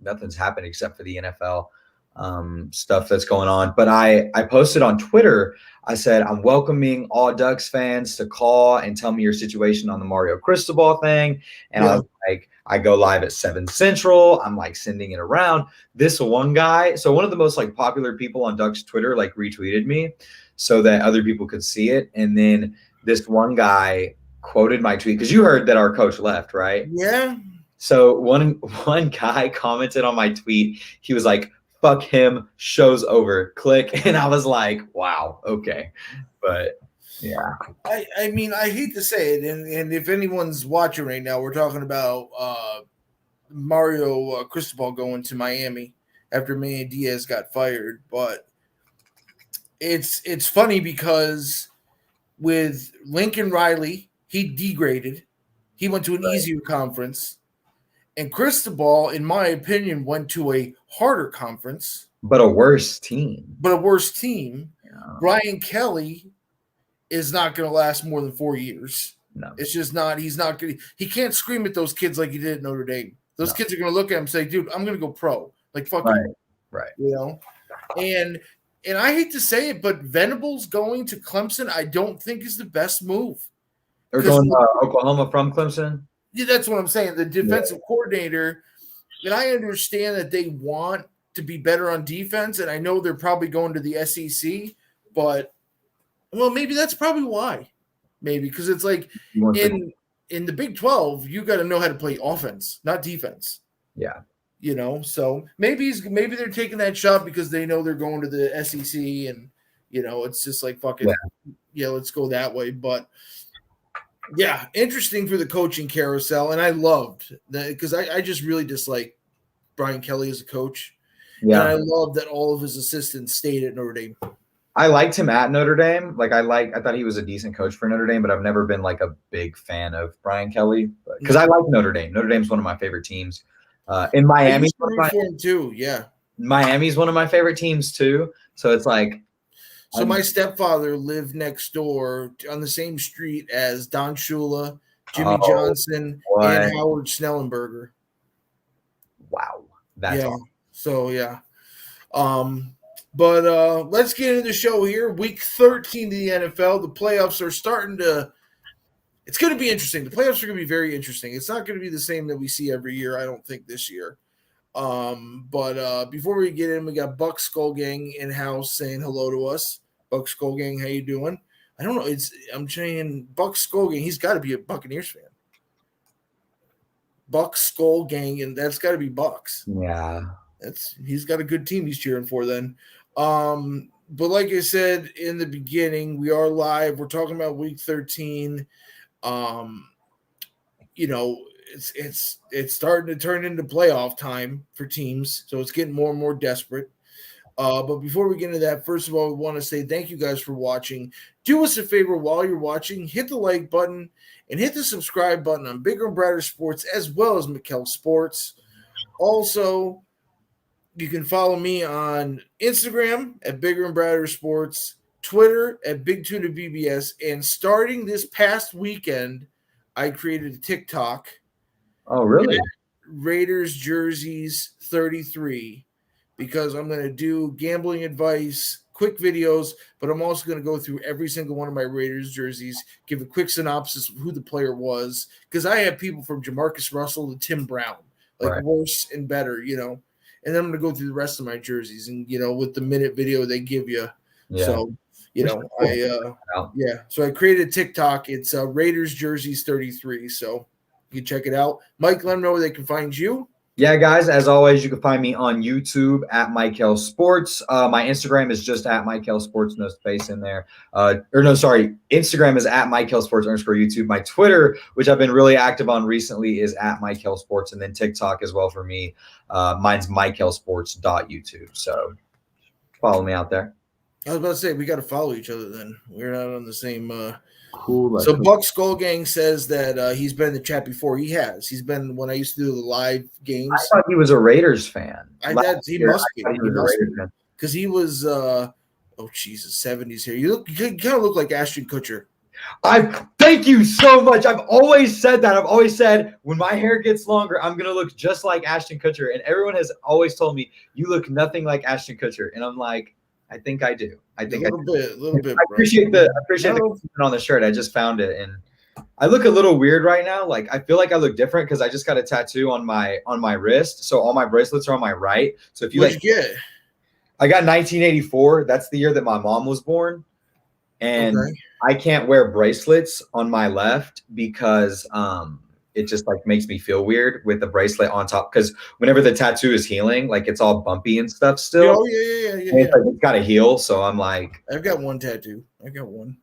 nothing's happened except for the NFL stuff that's going on. But I posted on Twitter. I said, I'm welcoming all Ducks fans to call and tell me your situation on the Mario Cristobal thing. And I was like, I go live at 7 Central. I'm like sending it around. This one guy, so one of the most like popular people on Ducks Twitter, like retweeted me so that other people could see it. And then this one guy quoted my tweet because you heard that our coach left, right? Yeah. So one guy commented on my tweet. He was like, fuck him, show's over, click. And I was like, wow, okay. But yeah. I mean, I hate to say it, and if anyone's watching right now, we're talking about Mario Cristobal going to Miami after Manny Diaz got fired. But it's funny because with Lincoln Riley, he degraded. He went to an easier conference. And Cristobal, in my opinion, went to a harder conference. But a worse team. Yeah. Brian Kelly is not going to last more than 4 years. No. It's just not. He's not going to. He can't scream at those kids like he did at Notre Dame. Those kids are going to look at him and say, dude, I'm going to go pro. Like, fuck you. Right. You know? And I hate to say it, but Venables going to Clemson, I don't think is the best move. Or going to Oklahoma from Clemson? Yeah, that's what I'm saying. The defensive coordinator, and I understand that they want to be better on defense, and I know they're probably going to the SEC, but, well, maybe that's probably why. Maybe because it's like in the Big 12, you got to know how to play offense, not defense. Yeah. You know, so maybe they're taking that shot because they know they're going to the SEC, and, you know, it's just like, fuck it. Yeah, let's go that way. But, yeah, interesting for the coaching carousel, and I loved that because I just really dislike Brian Kelly as a coach. Yeah, and I love that all of his assistants stayed at Notre Dame. I liked him at Notre Dame. Like I thought he was a decent coach for Notre Dame, but I've never been like a big fan of Brian Kelly because I like Notre Dame. Notre Dame's one of my favorite teams. In Miami, too. Yeah, Miami's one of my favorite teams too. So it's like. So my stepfather lived next door on the same street as Don Shula, Jimmy Johnson, and Howard Snellenberger. Wow. That's awesome. So, yeah. But let's get into the show here. Week 13 of the NFL. The playoffs are starting to – it's going to be interesting. The playoffs are going to be very interesting. It's not going to be the same that we see every year, I don't think, this year. But before we get in, we got Buck Skull Gang in-house saying hello to us. Buck Skull Gang, how you doing? I don't know. I'm saying Buck Skull Gang. He's got to be a Buccaneers fan. Buck Skull Gang, and that's got to be Bucks. Yeah, he's got a good team he's cheering for. Then, but like I said in the beginning, we are live. We're talking about Week 13. You know, it's starting to turn into playoff time for teams, so it's getting more and more desperate. But before we get into that, first of all, we want to say thank you guys for watching. Do us a favor while you're watching, hit the like button and hit the subscribe button on Bigger and Brighter Sports as well as Mykel Sports. Also, you can follow me on Instagram at Bigger and Brighter Sports, Twitter at Big Tuna BBS, and starting this past weekend, I created a TikTok. Oh, really? Raiders jerseys 33. Because I'm going to do gambling advice, quick videos, but I'm also going to go through every single one of my Raiders jerseys, give a quick synopsis of who the player was. Because I have people from Jamarcus Russell to Tim Brown, like worse and better, you know. And then I'm going to go through the rest of my jerseys and, you know, with the minute video they give you. Yeah. So, you know, So I created a TikTok. It's Raiders jerseys 33. So you can check it out. Mike, let them know where they can find you. Yeah, guys, as always, you can find me on YouTube at Mykel Sports. My Instagram is just at Mykel Sports, no space in there. Instagram is at Mykel Sports _YouTube. My Twitter, which I've been really active on recently, is at Mykel Sports, and then TikTok as well for me. Mine's mykelsports.youtube. So follow me out there. I was about to say, we got to follow each other then. We're not on the same cool. So Buck Skull Gang says that he's been in the chat before. He has. He's been when I used to do the live games. I thought he was a Raiders fan. He must be. Because he was 70s here. You kind of look like Ashton Kutcher. I thank you so much. I've always said that. I've always said when my hair gets longer, I'm gonna look just like Ashton Kutcher, and everyone has always told me you look nothing like Ashton Kutcher, and I'm like, I think I do. I think a little bit. I Bro. appreciate the compliment on the shirt. I just found it, and I look a little weird right now. Like I feel like I look different because I just got a tattoo on my wrist, so all my bracelets are on my right. So if you What'd you get? I got 1984. That's the year that my mom was born, and Okay. I can't wear bracelets on my left because it just like makes me feel weird with the bracelet on top. Because whenever the tattoo is healing, like it's all bumpy and stuff still. Oh yeah. It's got to heal. So I'm like, I've got one tattoo. I've got one.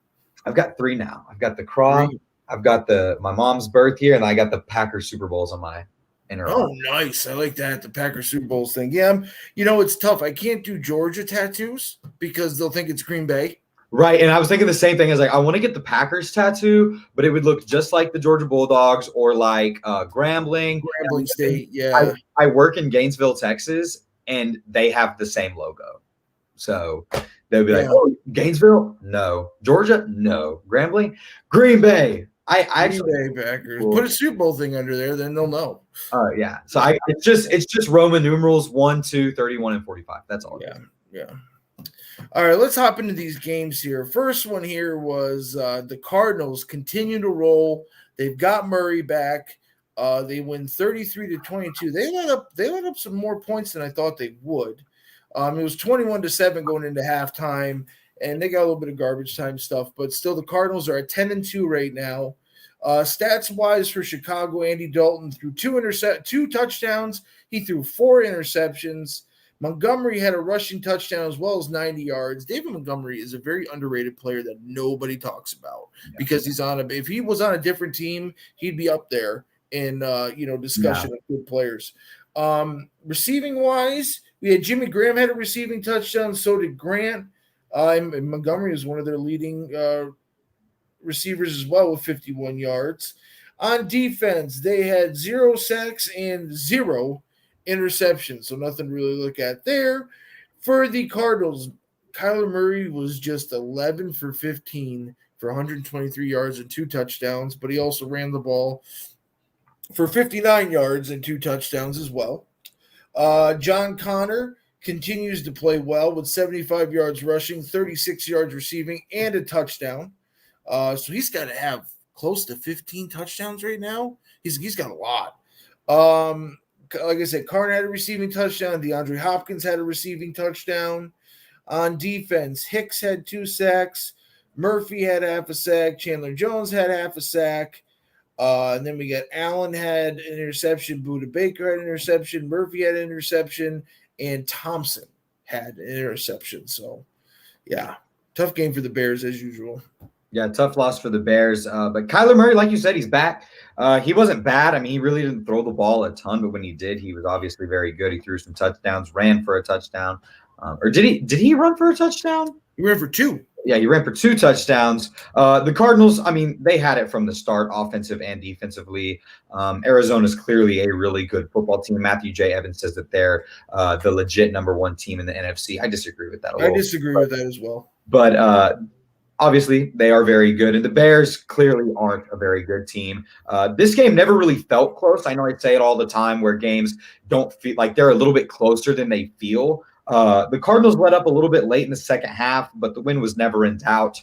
I've got three now. I've got the cross. Three. I've got my mom's birth year, and I got the Packers Super Bowls on my inner arm. Oh, nice. I like that. The Packers Super Bowls thing. Yeah, it's tough. I can't do Georgia tattoos because they'll think it's Green Bay. Right. And I was thinking the same thing as like, I want to get the Packers tattoo, but it would look just like the Georgia Bulldogs or like Grambling. Grambling State. Yeah. I work in Gainesville, Texas, and they have the same logo. So they'll be like, oh, Gainesville? No. Georgia? No. Grambling? Green Bay. I actually Green Bay Packers. Put a Super Bowl thing under there, then they'll know. Yeah. So it's just Roman numerals 1, 2, 31, and 45. That's all. Yeah. All right, let's hop into these games here. First one here was the Cardinals continue to roll. They've got Murray back. They win 33-22. They let up some more points than I thought they would. It was 21-7 going into halftime, and they got a little bit of garbage time stuff, but still the Cardinals are at 10-2 right now. Stats wise for Chicago, Andy Dalton threw two touchdowns. He threw 4 interceptions. Montgomery had a rushing touchdown as well as 90 yards. David Montgomery is a very underrated player that nobody talks about because if he was on a different team, he'd be up there in discussion of good players. Receiving wise, we had Jimmy Graham had a receiving touchdown. So did Grant. And Montgomery is one of their leading receivers as well with 51 yards. On defense, they had 0 sacks and 0 interceptions, so nothing really to look at there. For the Cardinals, Kyler Murray was just 11 for 15 for 123 yards and 2 touchdowns, but he also ran the ball for 59 yards and 2 touchdowns as well. John Connor continues to play well with 75 yards rushing, 36 yards receiving, and a touchdown. So he's got to have close to 15 touchdowns right now. He's got a lot. Like I said, Carter had a receiving touchdown. DeAndre Hopkins had a receiving touchdown. On defense, Hicks had 2 sacks. Murphy had half a sack. Chandler Jones had half a sack. And then we got Allen had an interception. Budda Baker had an interception. Murphy had an interception. And Thompson had an interception. So, yeah, tough game for the Bears as usual. Yeah, tough loss for the Bears. But Kyler Murray, like you said, he's back. He wasn't bad. I mean, he really didn't throw the ball a ton, but when he did, he was obviously very good. He threw some touchdowns, ran for a touchdown. Or did he run for a touchdown? He ran for 2. Yeah, he ran for 2 touchdowns. The Cardinals, I mean, they had it from the start, offensive and defensively. Arizona's clearly a really good football team. Matthew J. Evans says that they're the legit number 1 team in the NFC. I disagree with that a little. I disagree with that as well. But obviously, they are very good, and the Bears clearly aren't a very good team. This game never really felt close. I know I say it all the time where games don't feel like they're a little bit closer than they feel. The Cardinals let up a little bit late in the second half, but the win was never in doubt.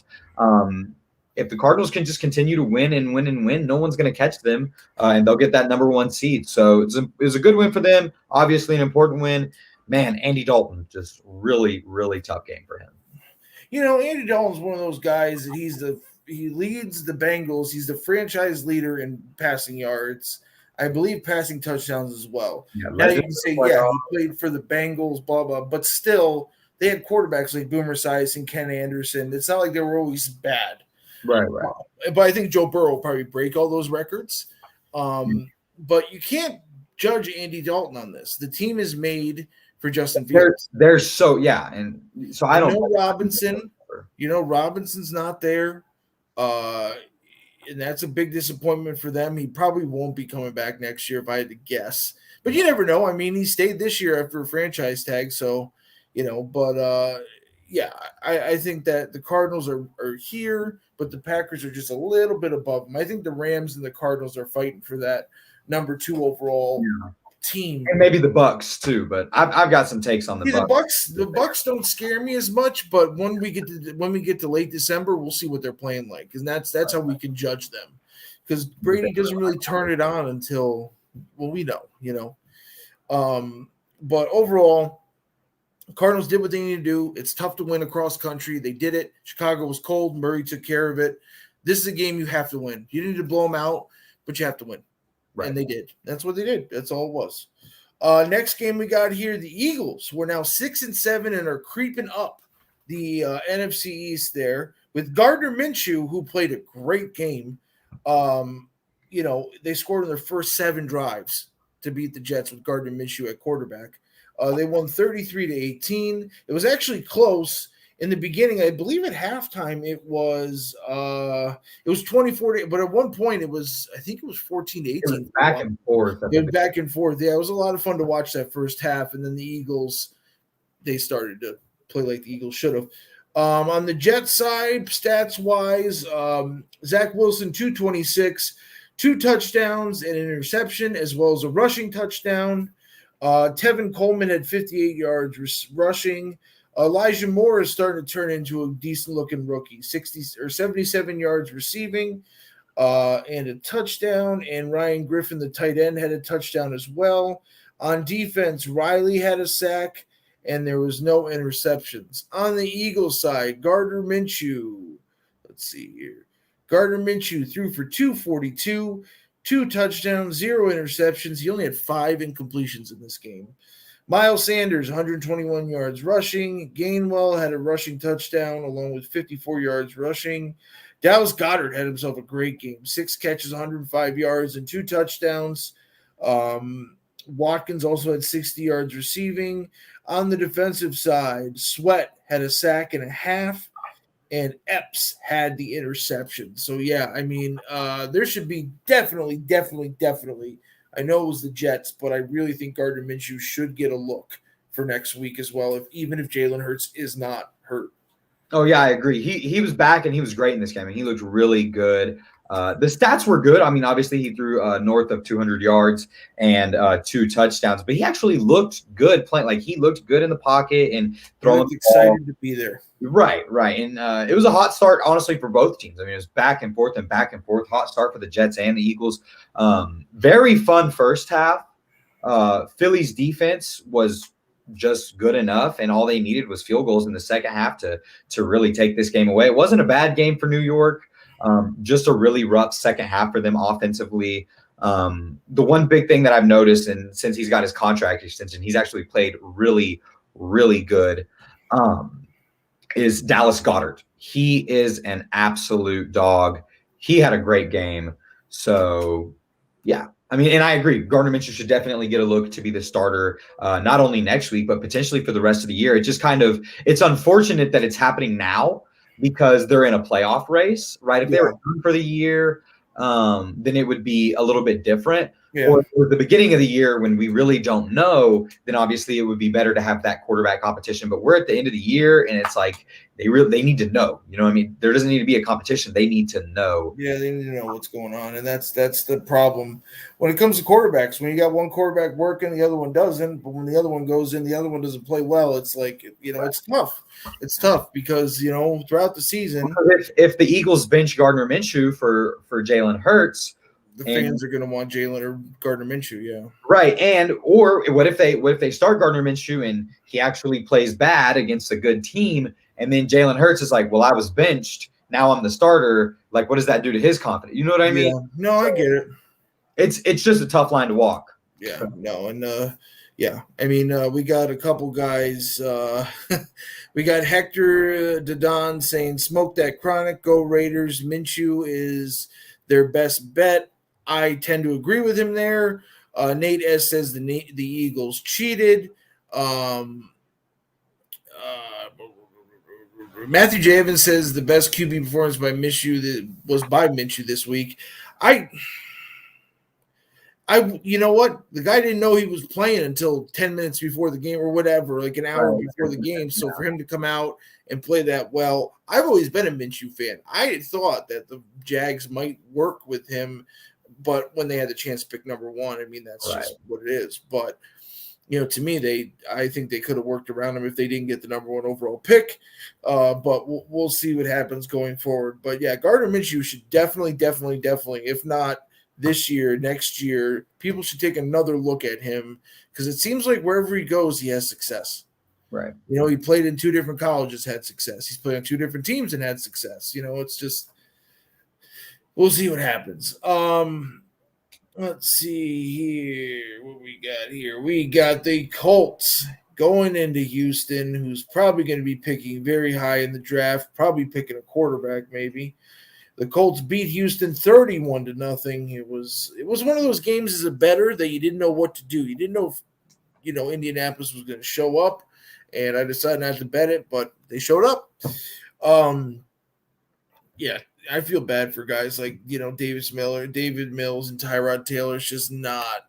If the Cardinals can just continue to win and win and win, no one's going to catch them, and they'll get that number 1 seed. So it was a good win for them, obviously an important win. Man, Andy Dalton, just really, really tough game for him. Andy Dalton's one of those guys that he leads the Bengals. He's the franchise leader in passing yards. I believe passing touchdowns as well. Yeah, now you can say, he played for the Bengals, blah, blah, but still they had quarterbacks like Boomer Esiason and Ken Anderson. It's not like they were always bad. Right. But I think Joe Burrow will probably break all those records. But you can't judge Andy Dalton on this. The team is made for Justin Fields. They're so, yeah. And so I don't know Robinson. Robinson's not there. And that's a big disappointment for them. He probably won't be coming back next year if I had to guess. But you never know. I mean, he stayed this year after a franchise tag. So, yeah, I think that the Cardinals are here, but the Packers are just a little bit above them. I think the Rams and the Cardinals are fighting for that number 2 overall team. And maybe the Bucks too, but I've got some takes on the See, Bucks. The Bucks don't scare me as much, but when we get to late December, we'll see what they're playing like, and that's how we can judge them. Because Brady doesn't really turn it on until we know. But overall, Cardinals did what they needed to do. It's tough to win across country. They did it. Chicago was cold. Murray took care of it. This is a game you have to win. You need to blow them out, but you have to win. Right. And they did. That's what they did. That's all it was. Next game we got here, the Eagles. We're now 6-7 and are creeping up the NFC East there with Gardner Minshew, who played a great game. They scored in their first 7 drives to beat the Jets with Gardner Minshew at quarterback. They won 33-18. It was actually close in the beginning. I believe at halftime it was 24, but at one point I think it was 14-18. It was back and forth. It was back and forth. Yeah, it was a lot of fun to watch that first half. And then the Eagles, they started to play like the Eagles should have. On the Jets side, stats wise, Zach Wilson 226, 2 touchdowns and an interception, as well as a rushing touchdown. Tevin Coleman had 58 yards rushing. Elijah Moore is starting to turn into a decent-looking rookie, 77 yards receiving, and a touchdown. And Ryan Griffin, the tight end, had a touchdown as well. On defense, Riley had a sack, and there was no interceptions. On the Eagles side, Gardner Minshew. Let's see here. Gardner Minshew threw for 242. 2 touchdowns, 0 interceptions. He only had 5 incompletions in this game. Miles Sanders, 121 yards rushing. Gainwell had a rushing touchdown along with 54 yards rushing. Dallas Goddard had himself a great game. 6 catches, 105 yards, and 2 touchdowns. Watkins also had 60 yards receiving. On the defensive side, Sweat had a sack and a half. And Epps had the interception. So, yeah, I mean, there should be definitely. I know it was the Jets, but I really think Gardner Minshew should get a look for next week as well, even if Jalen Hurts is not hurt. Oh, yeah, I agree. He was back, and he was great in this game, and he looked really good. The stats were good. I mean, obviously, he threw north of 200 yards and 2 touchdowns, but he actually looked good playing. Like, he looked good in the pocket and throwing the ball. Excited to be there. Right. And it was a hot start, honestly, for both teams. I mean, it was back and forth. Hot start for the Jets and the Eagles. Very fun first half. Philly's defense was just good enough, and all they needed was field goals in the second half to really take this game away. It wasn't a bad game for New York. Just a really rough second half for them offensively. The one big thing that I've noticed, and since he's got his contract extension, he's actually played really, really good, is Dallas Goddard. He is an absolute dog. He had a great game. So, yeah. I mean, and I agree. Gardner Minshew should definitely get a look to be the starter, not only next week, but potentially for the rest of the year. It's unfortunate that it's happening now because they're in a playoff race, right? If they were done for the year, then it would be a little bit different. Yeah. Or at the beginning of the year when we really don't know, then obviously it would be better to have that quarterback competition. But we're at the end of the year, and it's like they need to know. You know what I mean? There doesn't need to be a competition. They need to know. Yeah, they need to know what's going on, and that's the problem when it comes to quarterbacks. When you got one quarterback working, the other one doesn't. But when the other one goes in, the other one doesn't play well. It's like, it's tough. It's tough because throughout the season, if the Eagles bench Gardner Minshew for Jalen Hurts, the fans are going to want Jalen or Gardner Minshew, yeah. Right, or what if they start Gardner Minshew and he actually plays bad against a good team, and then Jalen Hurts is like, well, I was benched, now I'm the starter. Like, what does that do to his confidence? You know what I mean? Yeah. No, I get it. It's just a tough line to walk. Yeah, no, and yeah, I mean, we got a couple guys. We got Hector Didont saying, "Smoke that chronic, go Raiders." Minshew is their best bet. I tend to agree with him there. Nate S says the Eagles cheated. Matthew J. Evans says the best QB performance by Minshew was by Minshew this week. You know what? The guy didn't know he was playing until 10 minutes before the game or whatever, like an hour before the game. So for him to come out and play that well, I've always been a Minshew fan. I thought that the Jags might work with him, but when they had the chance to pick number one, I mean, that's just what it is. But, to me, I think they could have worked around him if they didn't get the number one overall pick. But we'll see what happens going forward. But yeah, Gardner Minshew should definitely, if not this year, next year, people should take another look at him because it seems like wherever he goes, he has success. Right. He played in 2 different colleges, had success. He's played on 2 different teams and had success. It's just, we'll see what happens. Let's see here. What we got here? We got the Colts going into Houston, who's probably going to be picking very high in the draft, probably picking a quarterback maybe. The Colts beat Houston 31-0. It was one of those games as a bettor that you didn't know what to do. You didn't know if, Indianapolis was going to show up, and I decided not to bet it, but they showed up. Yeah, I feel bad for guys like, David Mills, and Tyrod Taylor. It's just not.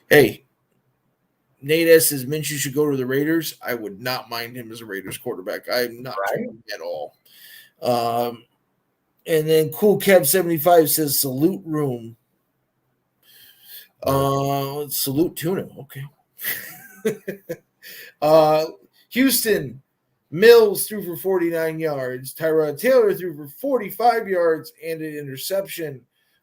Hey, Nate S. says Minshew should go to the Raiders. I would not mind him as a Raiders quarterback. I'm not trying at all. And then Cool Kev 75 says salute room. Salute tuna. Okay. Houston, Mills threw for 49 yards. Tyrod Taylor threw for 45 yards and an interception.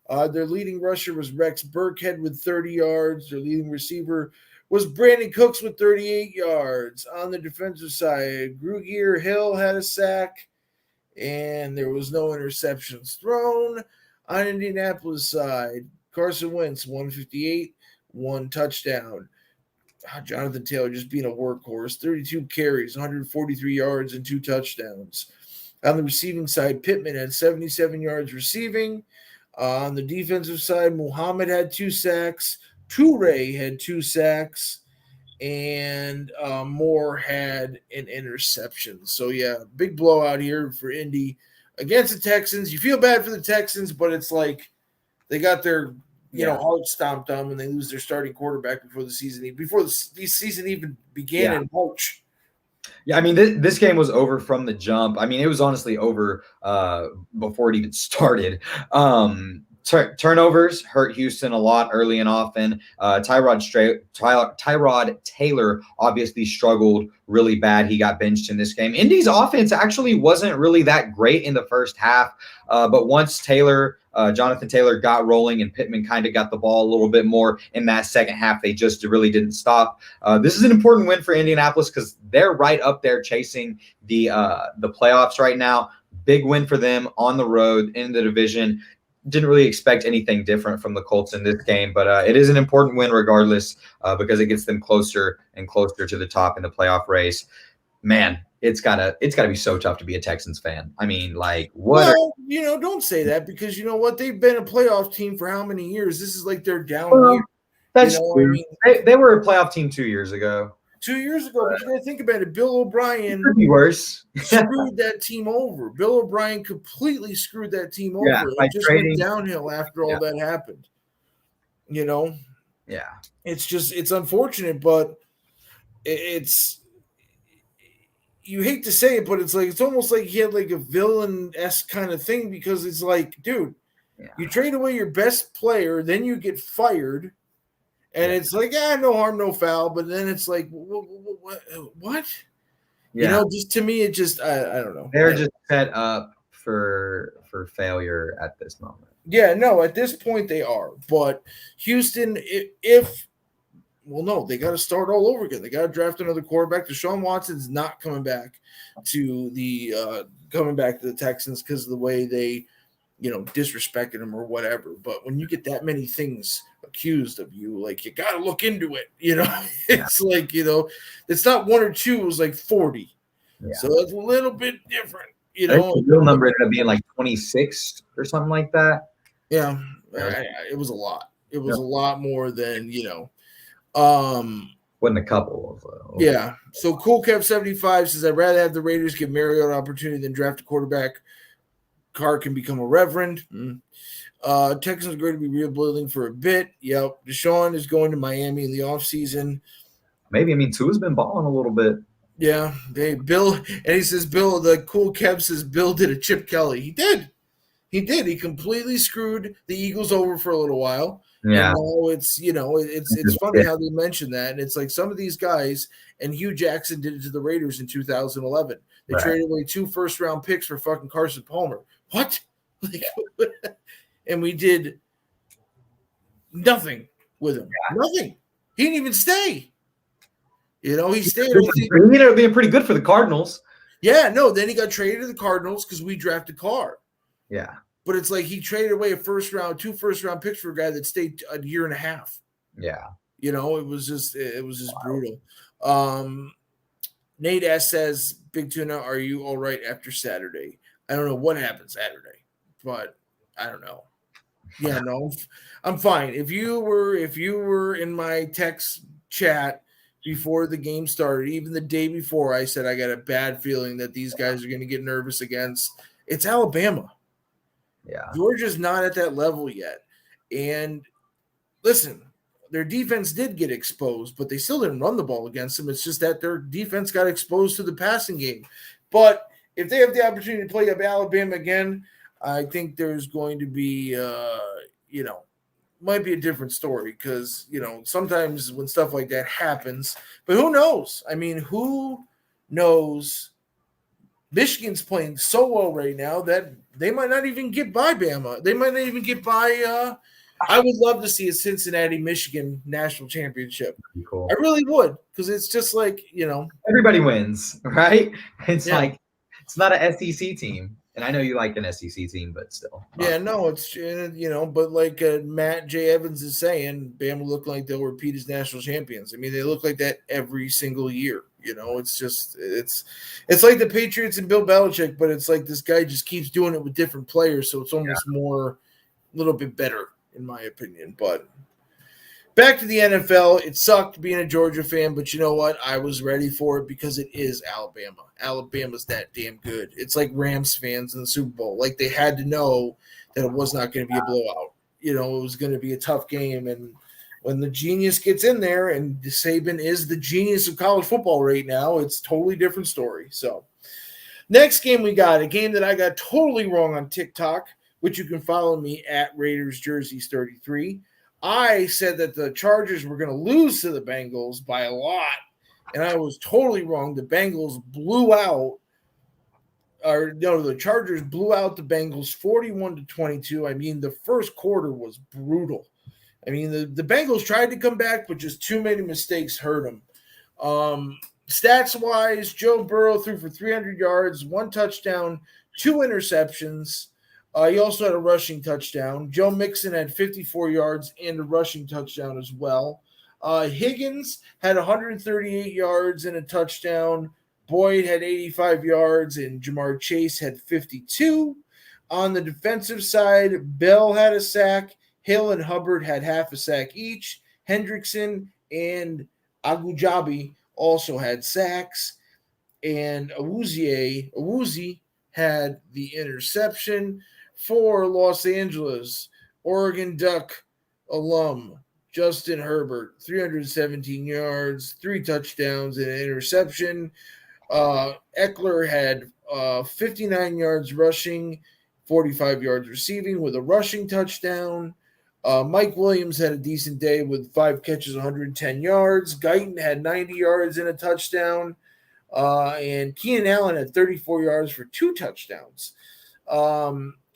Their leading rusher was Rex Burkhead with 30 yards. Their leading receiver was Brandon Cooks with 38 yards. On the defensive side, Grugier Hill had a sack, and there was no interceptions thrown. On Indianapolis side, Carson Wentz, 158, 1 touchdown. Jonathan Taylor just being a workhorse, 32 carries, 143 yards, and 2 touchdowns. On the receiving side, Pittman had 77 yards receiving. On the defensive side, Muhammad had 2 sacks. Toure had 2 sacks. And Moore had an interception. So, yeah, big blowout here for Indy against the Texans. You feel bad for the Texans, but it's like they got their heart stomped on when they lose their starting quarterback before the season even began in March. Yeah, I mean, this game was over from the jump. I mean, it was honestly over before it even started. Turnovers hurt Houston a lot early and often. Tyrod Taylor obviously struggled really bad. He got benched in this game. Indy's offense actually wasn't really that great in the first half, but once Jonathan Taylor got rolling and Pittman kind of got the ball a little bit more in that second half, they just really didn't stop. This is an important win for Indianapolis because they're right up there chasing the playoffs right now. Big win for them on the road in the division. Didn't really expect anything different from the Colts in this game, but it is an important win regardless because it gets them closer and closer to the top in the playoff race. Man, it's gotta be so tough to be a Texans fan. I mean, like, what? Well, don't say that because you know what? They've been a playoff team for how many years? This is like their down year. That's true. I mean, they were a playoff team 2 years ago. 2 years ago, but you got to think about it. Bill O'Brien could be worse. screwed that team over. Bill O'Brien completely screwed that team over. It just went downhill after all that happened. Yeah. It's unfortunate, but it's you hate to say it, but it's almost like he had like a villain-esque kind of thing because it's like, dude, you trade away your best player, then you get fired. And it's like, no harm, no foul. But then it's like, what? Yeah. Just to me, it just, I don't know. They're just set up for failure at this moment. Yeah, no, at this point they are. But Houston, they got to start all over again. They got to draft another quarterback. Deshaun Watson's not coming back to the Texans because of the way they, disrespected him or whatever. But when you get that many things accused of you, like, you got to look into it. It's like, it's not 1 or 2, it was like 40. Yeah. So it's a little bit different, The real number ended up being like 26 or something like that. Yeah. It was a lot. It was a lot more than, wasn't a couple of yeah. So Cool Kev 75 says, I'd rather have the Raiders give Mariota an opportunity than draft a quarterback Carr can become a reverend. Texans are going to be rebuilding for a bit. Yep. Deshaun is going to Miami in the offseason. Maybe. I mean, Tua's been balling a little bit. Yeah. Bill, and he says, Bill, the cool Kev says Bill did a Chip Kelly. He did. He did. He completely screwed the Eagles over for a little while. Yeah. And now it's funny how they mention that. And it's like some of these guys, and Hugh Jackson did it to the Raiders in 2011. They traded away 2 first-round picks for fucking Carson Palmer. What? Like, and we did nothing with him. Yeah. Nothing. He didn't even stay. He stayed. Being pretty good for the Cardinals. Yeah, no. Then he got traded to the Cardinals because we drafted Carr. Yeah. But it's like he traded away 2 first-round picks for a guy that stayed a year and a half. Yeah. It was just brutal. Nate S says, Big Tuna, are you all right after Saturday? I don't know what happened Saturday, but I don't know. Yeah, no, I'm fine. If you were in my text chat before the game started, even the day before, I said I got a bad feeling that these guys are going to get nervous against. It's Alabama. Yeah. Georgia's not at that level yet. And listen, their defense did get exposed, but they still didn't run the ball against them. It's just that their defense got exposed to the passing game. But if they have the opportunity to play up Alabama again, I think there's going to be, might be a different story because, sometimes when stuff like that happens, but who knows? I mean, who knows? Michigan's playing so well right now that they might not even get by Bama. They might not even get by I would love to see a Cincinnati-Michigan national championship. Cool. I really would, because it's just like, everybody wins, right? It's like it's not an SEC team. And I know you like an SEC team, but still. Yeah, no, it's, but like Matt J. Evans is saying, Bama look like they'll repeat as national champions. I mean, they look like that every single year. It's just, it's like the Patriots and Bill Belichick, but it's like this guy just keeps doing it with different players. So it's almost more, a little bit better, in my opinion. But back to the NFL, it sucked being a Georgia fan, but you know what? I was ready for it because it is Alabama. Alabama's that damn good. It's like Rams fans in the Super Bowl. Like they had to know that it was not going to be a blowout. It was going to be a tough game. And when the genius gets in there, and Saban is the genius of college football right now, it's a totally different story. So next game we got, a game that I got totally wrong on TikTok, which you can follow me at Raiders Jerseys 33. I said that the Chargers were going to lose to the Bengals by a lot, and I was totally wrong. The Bengals the Chargers blew out the Bengals 41-22. I mean, the first quarter was brutal. I mean, the Bengals tried to come back, but just too many mistakes hurt them. Stats-wise, Joe Burrow threw for 300 yards, 1 touchdown, 2 interceptions. He also had a rushing touchdown. Joe Mixon had 54 yards and a rushing touchdown as well. Higgins had 138 yards and a touchdown. Boyd had 85 yards, and Jamar Chase had 52. On the defensive side, Bell had a sack. Hill and Hubbard had half a sack each. Hendrickson and Agujabi also had sacks. And Awuzie had the interception. For Los Angeles, Oregon Duck alum Justin Herbert, 317 yards, 3 touchdowns, and an interception. Eckler had 59 yards rushing, 45 yards receiving with a rushing touchdown. Mike Williams had a decent day with 5 catches, 110 yards. Guyton had 90 yards and a touchdown. And Keenan Allen had 34 yards for 2 touchdowns.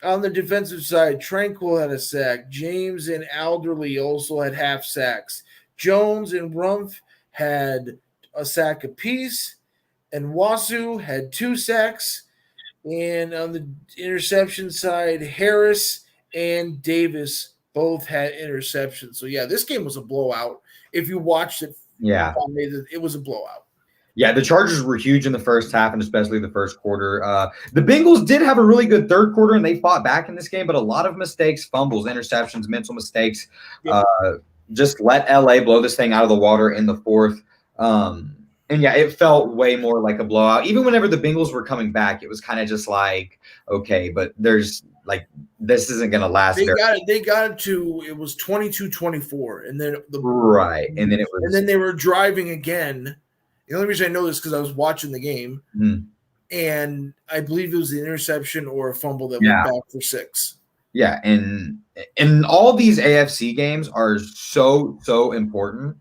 On the defensive side, Tranquil had a sack. James and Alderley also had half sacks. Jones and Rumpf had a sack apiece. And Wasu had 2 sacks. And on the interception side, Harris and Davis both had interceptions. So, yeah, this game was a blowout. If you watched it, it was a blowout. Yeah, the Chargers were huge in the first half and especially the first quarter. The Bengals did have a really good third quarter, and they fought back in this game, but a lot of mistakes, fumbles, interceptions, mental mistakes. Just let LA blow this thing out of the water in the fourth. And yeah, it felt way more like a blowout. Even whenever the Bengals were coming back, it was kind of just like, okay, but there's like this isn't going to last They very got it. They got it to it was 22-24, and then right. And then it and was then they were driving again. The only reason I know this because I was watching the game, and I believe it was the interception or a fumble that went back for 6. Yeah, and all these AFC games are so important,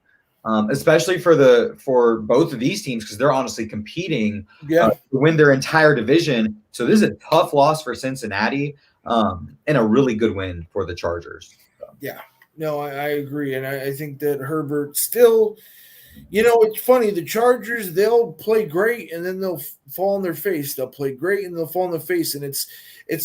especially for both of these teams because they're honestly competing to win their entire division. So this is a tough loss for Cincinnati, and a really good win for the Chargers. So. Yeah, no, I agree, and I think that Herbert still. It's funny. The Chargers, they'll play great, and then they'll fall on their face. They'll play great, and they'll fall on their face. And it's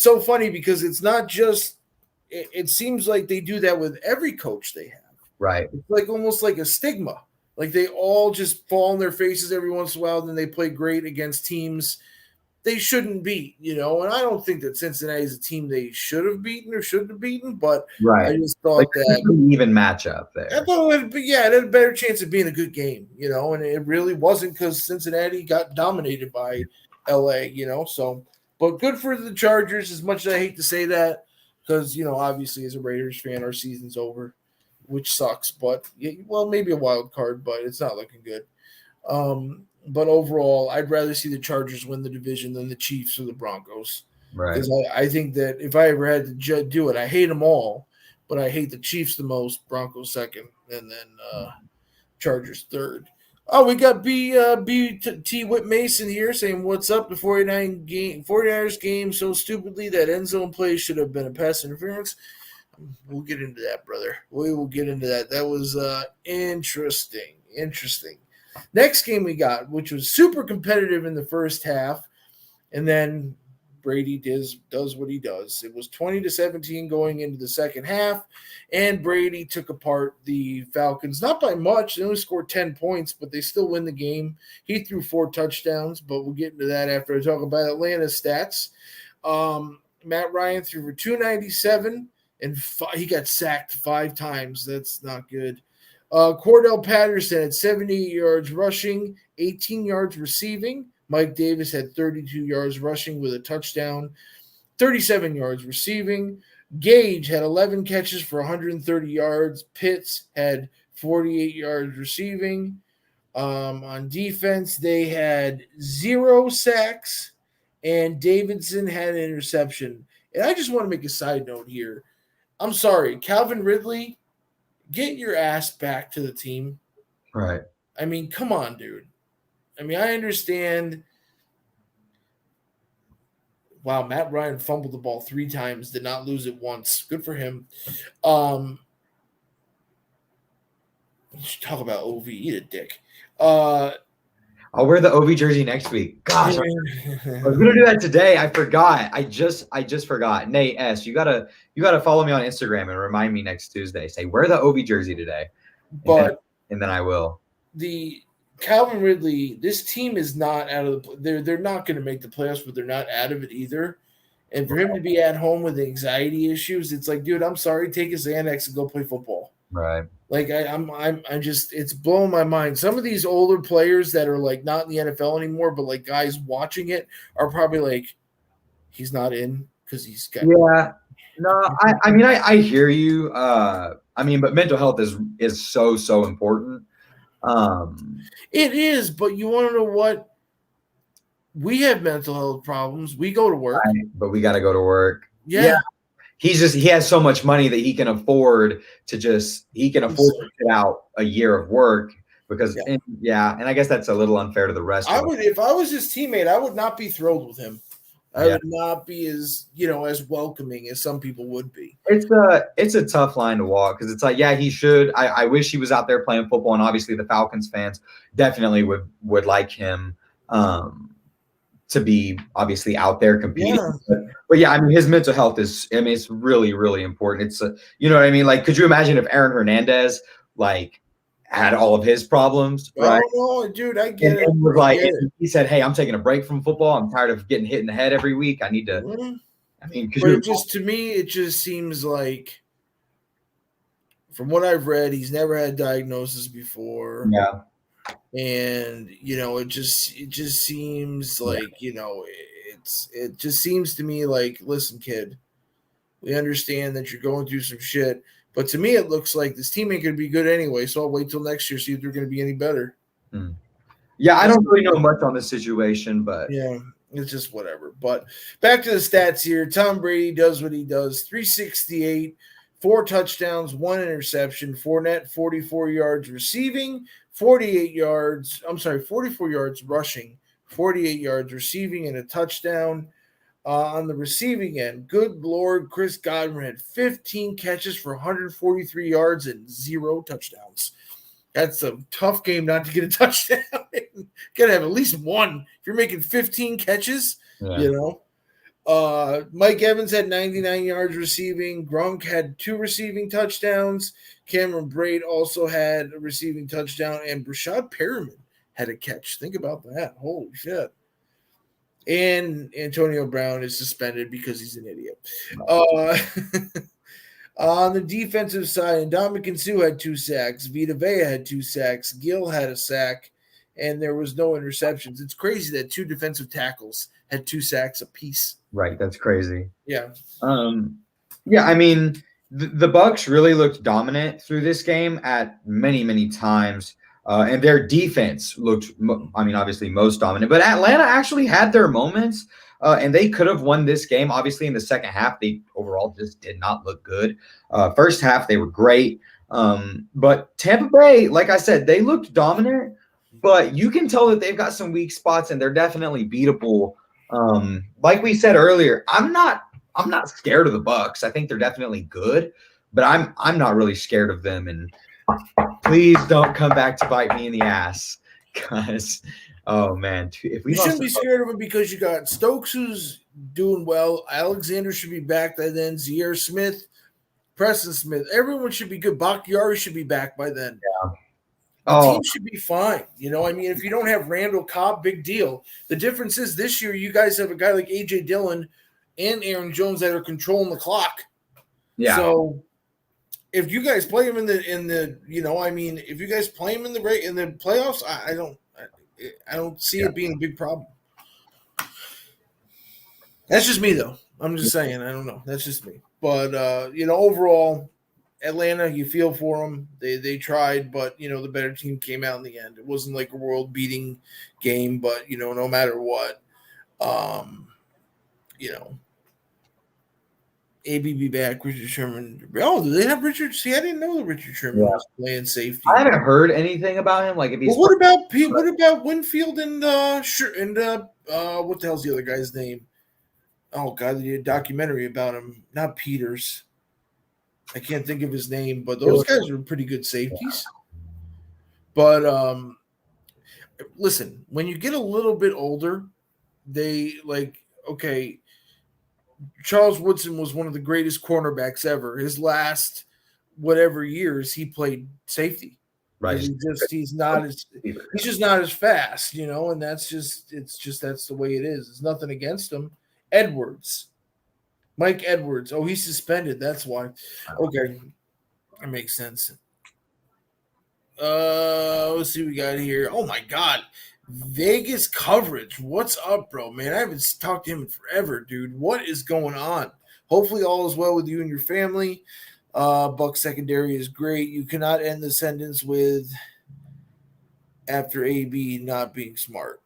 so funny because it's not just – it seems like they do that with every coach they have. Right. It's like almost like a stigma. Like they all just fall on their faces every once in a while, and then they play great against teams they shouldn't beat, And I don't think that Cincinnati is a team they should have beaten or shouldn't have beaten, but I just thought that an even matchup there. I thought it had a better chance of being a good game, and it really wasn't because Cincinnati got dominated by LA, So, but good for the Chargers. As much as I hate to say that, because obviously as a Raiders fan, our season's over, which sucks. But maybe a wild card, but it's not looking good. But overall, I'd rather see the Chargers win the division than the Chiefs or the Broncos. Right. Because I think that if I ever had to do it, I hate them all, but I hate the Chiefs the most, Broncos second, and then Chargers third. Oh, we got T. Whit Mason here saying, what's up? The 49ers game so stupidly that end zone play should have been a pass interference. We'll get into that, brother. We will get into that. That was interesting. Next game we got, which was super competitive in the first half, and then Brady does what he does. It was 20-17 going into the second half, and Brady took apart the Falcons, not by much. They only scored 10 points, but they still win the game. He threw 4 touchdowns, but we'll get into that after I talk about Atlanta's stats. Matt Ryan threw for 297, and he got sacked 5 times. That's not good. Cordell Patterson had 78 yards rushing, 18 yards receiving. Mike Davis had 32 yards rushing with a touchdown, 37 yards receiving. Gage had 11 catches for 130 yards. Pitts had 48 yards receiving. On defense, they had 0 sacks, and Davidson had an interception. And I just want to make a side note here. I'm sorry, Calvin Ridley, get your ass back to the team. Right. I mean, come on, dude. I mean, I understand. Wow, Matt Ryan fumbled the ball 3 times, did not lose it once. Good for him. Talk about OV, eat a dick. I'll wear the OV jersey next week. Gosh, I was gonna do that today. I forgot. I just forgot. Nate S, you gotta follow me on Instagram and remind me next Tuesday. Say wear the OV jersey today, and then I will. The Calvin Ridley, this team is not out of the. They're not going to make the playoffs, but they're not out of it either. And for him to be at home with anxiety issues, it's like, dude, I'm sorry, take his Xanax and go play football. Right. Like I'm just, it's blowing my mind. Some of these older players that are like not in the NFL anymore, but like guys watching it are probably like, he's not in because he's got. Yeah. No, I mean, I hear you. I mean, but mental health is so important. It is, but you want to know what? We have mental health problems. We go to work, but we got to go to work. Yeah. He has so much money that he can afford to sit out a year of work because and I guess that's a little unfair to the rest. If I was his teammate, I would not be thrilled with him. I would not be as welcoming as some people would be. It's a tough line to walk because it's like, yeah, he should. I wish he was out there playing football, and obviously the Falcons fans definitely would like him to be obviously out there competing. Yeah. But yeah, I mean, his mental health it's really, really important. It's you know what I mean? Like, could you imagine if Aaron Hernandez had all of his problems, right? Oh, no, dude, I get it. He said, "Hey, I'm taking a break from football. I'm tired of getting hit in the head every week. I need to." Mm-hmm. I mean, to me, it just seems like, from what I've read, he's never had diagnosis before. Yeah. And it just seems like it just seems to me like, listen, kid, we understand that you're going through some shit, but to me it looks like this team ain't going to be good anyway, so I'll wait till next year, see if they're going to be any better. Yeah, I don't really know much on the situation, but yeah, it's just whatever. But back to the stats here. Tom Brady does what he does. 368, 4 touchdowns, 1 interception. Fournette, 44 yards receiving, 44 yards rushing, 48 yards receiving, and a touchdown. On the receiving end, good Lord, Chris Goddard had 15 catches for 143 yards and 0 touchdowns. That's a tough game not to get a touchdown. Got to have at least one. If you're making 15 catches, Mike Evans had 99 yards receiving. Gronk had 2 receiving touchdowns. Cameron Braid also had a receiving touchdown. And Brashad Perriman had a catch. Think about that. Holy shit. And Antonio Brown is suspended because he's an idiot. On the defensive side, Ndamukong Suh had 2 sacks. Vita Vea had 2 sacks. Gill had a sack. And there was no interceptions. It's crazy that 2 defensive tackles had 2 sacks apiece. Right, that's crazy. Yeah. Yeah, I mean, the Bucs really looked dominant through this game at many, many times. And their defense looked, obviously most dominant. But Atlanta actually had their moments, and they could have won this game. Obviously, in the second half, they overall just did not look good. First half, they were great. But Tampa Bay, like I said, they looked dominant. But you can tell that they've got some weak spots, and they're definitely beatable. Like we said earlier, I'm not scared of the Bucs. I think they're definitely good, but I'm not really scared of them. And please don't come back to bite me in the ass, guys. Oh man, if we you shouldn't be scared of them because you got Stokes who's doing well. Alexander should be back by then. Zaire Smith, Preston Smith, everyone should be good. Bakhtiari should be back by then. Yeah. The team should be fine. If you don't have Randall Cobb, big deal. The difference is this year you guys have a guy like A.J. Dillon and Aaron Jones that are controlling the clock. Yeah. So if you guys play him if you guys play him in the playoffs, I don't see it being a big problem. That's just me though. I'm just saying. I don't know. That's just me. But overall, Atlanta, you feel for them. They tried, but the better team came out in the end. It wasn't like a world-beating game, but no matter what, ABB back, Richard Sherman. Oh, do they have Richard? See, I didn't know that Richard Sherman was playing safety. I haven't heard anything about him. Like if he's what about Winfield and what the hell's the other guy's name? Oh God, they did a documentary about him. Not Peters. I can't think of his name, but those guys are pretty good safeties. But listen, when you get a little bit older, Charles Woodson was one of the greatest cornerbacks ever. His last whatever years he played safety. Right. He's just not as fast, and that's the way it is. It's nothing against him. Mike Edwards. Oh, he's suspended. That's why. Okay. That makes sense. Let's see what we got here. Oh my God. Vegas coverage. What's up, bro? Man, I haven't talked to him in forever, dude. What is going on? Hopefully all is well with you and your family. Buck secondary is great. You cannot end the sentence with after AB not being smart.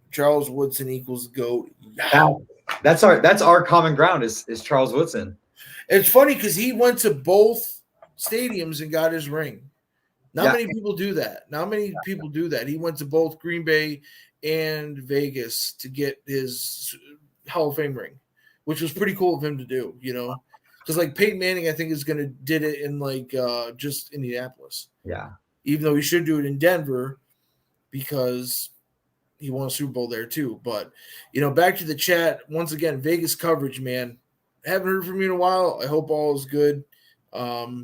Charles Woodson equals GOAT. Yeah. That's our common ground is Charles Woodson. It's funny because he went to both stadiums and got his ring. Not many people do that. He went to both Green Bay and Vegas to get his Hall of Fame ring, which was pretty cool of him to do, because like Peyton Manning, I think did it in just Indianapolis. Yeah. Even though he should do it in Denver because he won a Super Bowl there too. But, back to the chat. Once again, Vegas coverage, man. Haven't heard from you in a while. I hope all is good.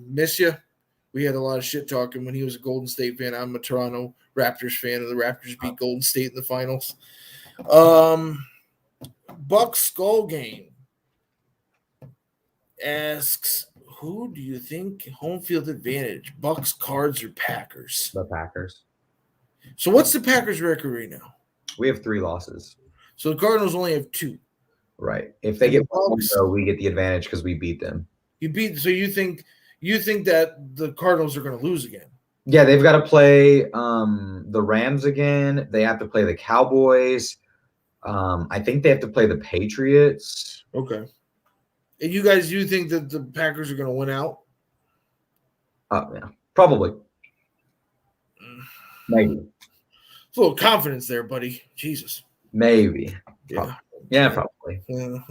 Miss you. We had a lot of shit talking when he was a Golden State fan. I'm a Toronto Raptors fan, and the Raptors beat Golden State in the finals. Buck Skull Game asks, who do you think home field advantage? Bucks, Cards, or Packers? The Packers. So what's the Packers' record right now? We have 3 losses. So the Cardinals only have 2. Right. If they get one, though, we get the advantage because we beat them. So you think that the Cardinals are going to lose again? Yeah, they've got to play the Rams again. They have to play the Cowboys. I think they have to play the Patriots. Okay. And you think that the Packers are going to win out? Yeah, probably. Maybe. It's a little confidence there, buddy. Jesus. Maybe. Yeah. Yeah, probably. Who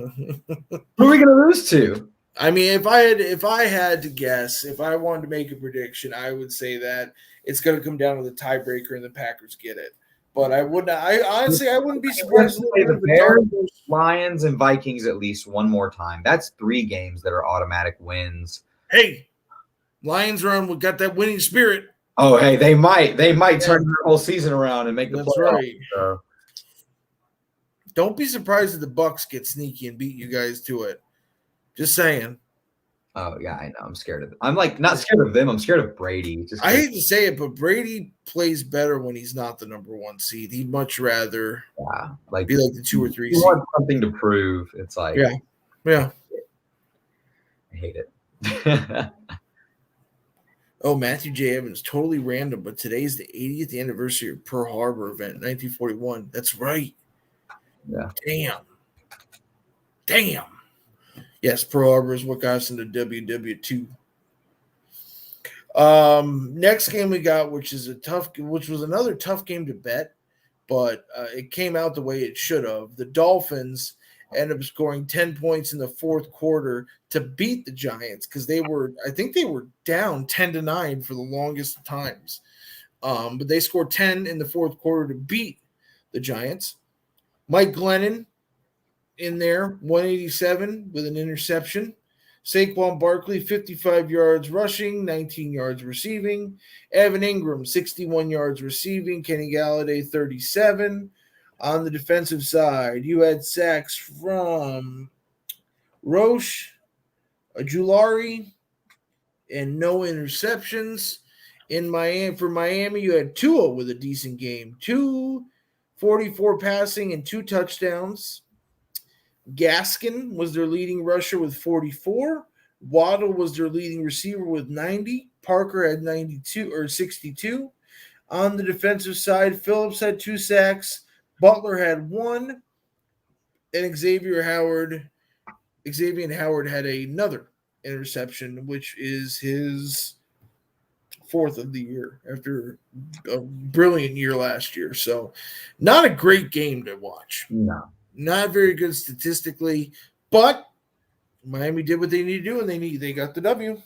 are we gonna lose to? I mean, if I had to guess, if I wanted to make a prediction, I would say that it's going to come down to the tiebreaker and the Packers get it. But I would not. I honestly, I wouldn't be surprised. Play the Bears, Lions, and Vikings at least one more time. That's 3 games that are automatic wins. Hey, Lions run. We got that winning spirit. Oh, hey, they might turn their whole season around and make the playoffs. Right. So. Don't be surprised if the Bucs get sneaky and beat you guys to it. Just saying. Oh yeah, I know. I'm scared of them. I'm like not scared of them. I'm scared of Brady. I hate to say it, but Brady plays better when he's not the number 1 seed. He'd much rather be like the 2 or 3 seed. You want something to prove. It's like yeah. I hate it. Oh, Matthew J. Evans, totally random, but today's the 80th anniversary of Pearl Harbor event, 1941. That's right. Yeah. Damn. Yes, Pearl Harbor is what got us into WW2. Next game we got, which was another tough game to bet, but it came out the way it should have. The Dolphins ended up scoring 10 points in the 4th quarter to beat the Giants because I think they were down 10-9 for the longest of times. But they scored 10 in the 4th quarter to beat the Giants. Mike Glennon in there, 187 with an interception. Saquon Barkley, 55 yards rushing, 19 yards receiving. Evan Ingram, 61 yards receiving. Kenny Galladay, 37. On the defensive side, you had sacks from Roche, Julari, and no interceptions. For Miami, you had Tua with a decent game. 244 passing and 2 touchdowns. Gaskin was their leading rusher with 44. Waddle was their leading receiver with 90. Parker had 92 or 62. On the defensive side, Phillips had 2 sacks. Butler had 1. And Xavier Howard had another interception, which is his 4th of the year after a brilliant year last year. So not a great game to watch. No. Not very good statistically, but Miami did what they needed to do, and they got the W.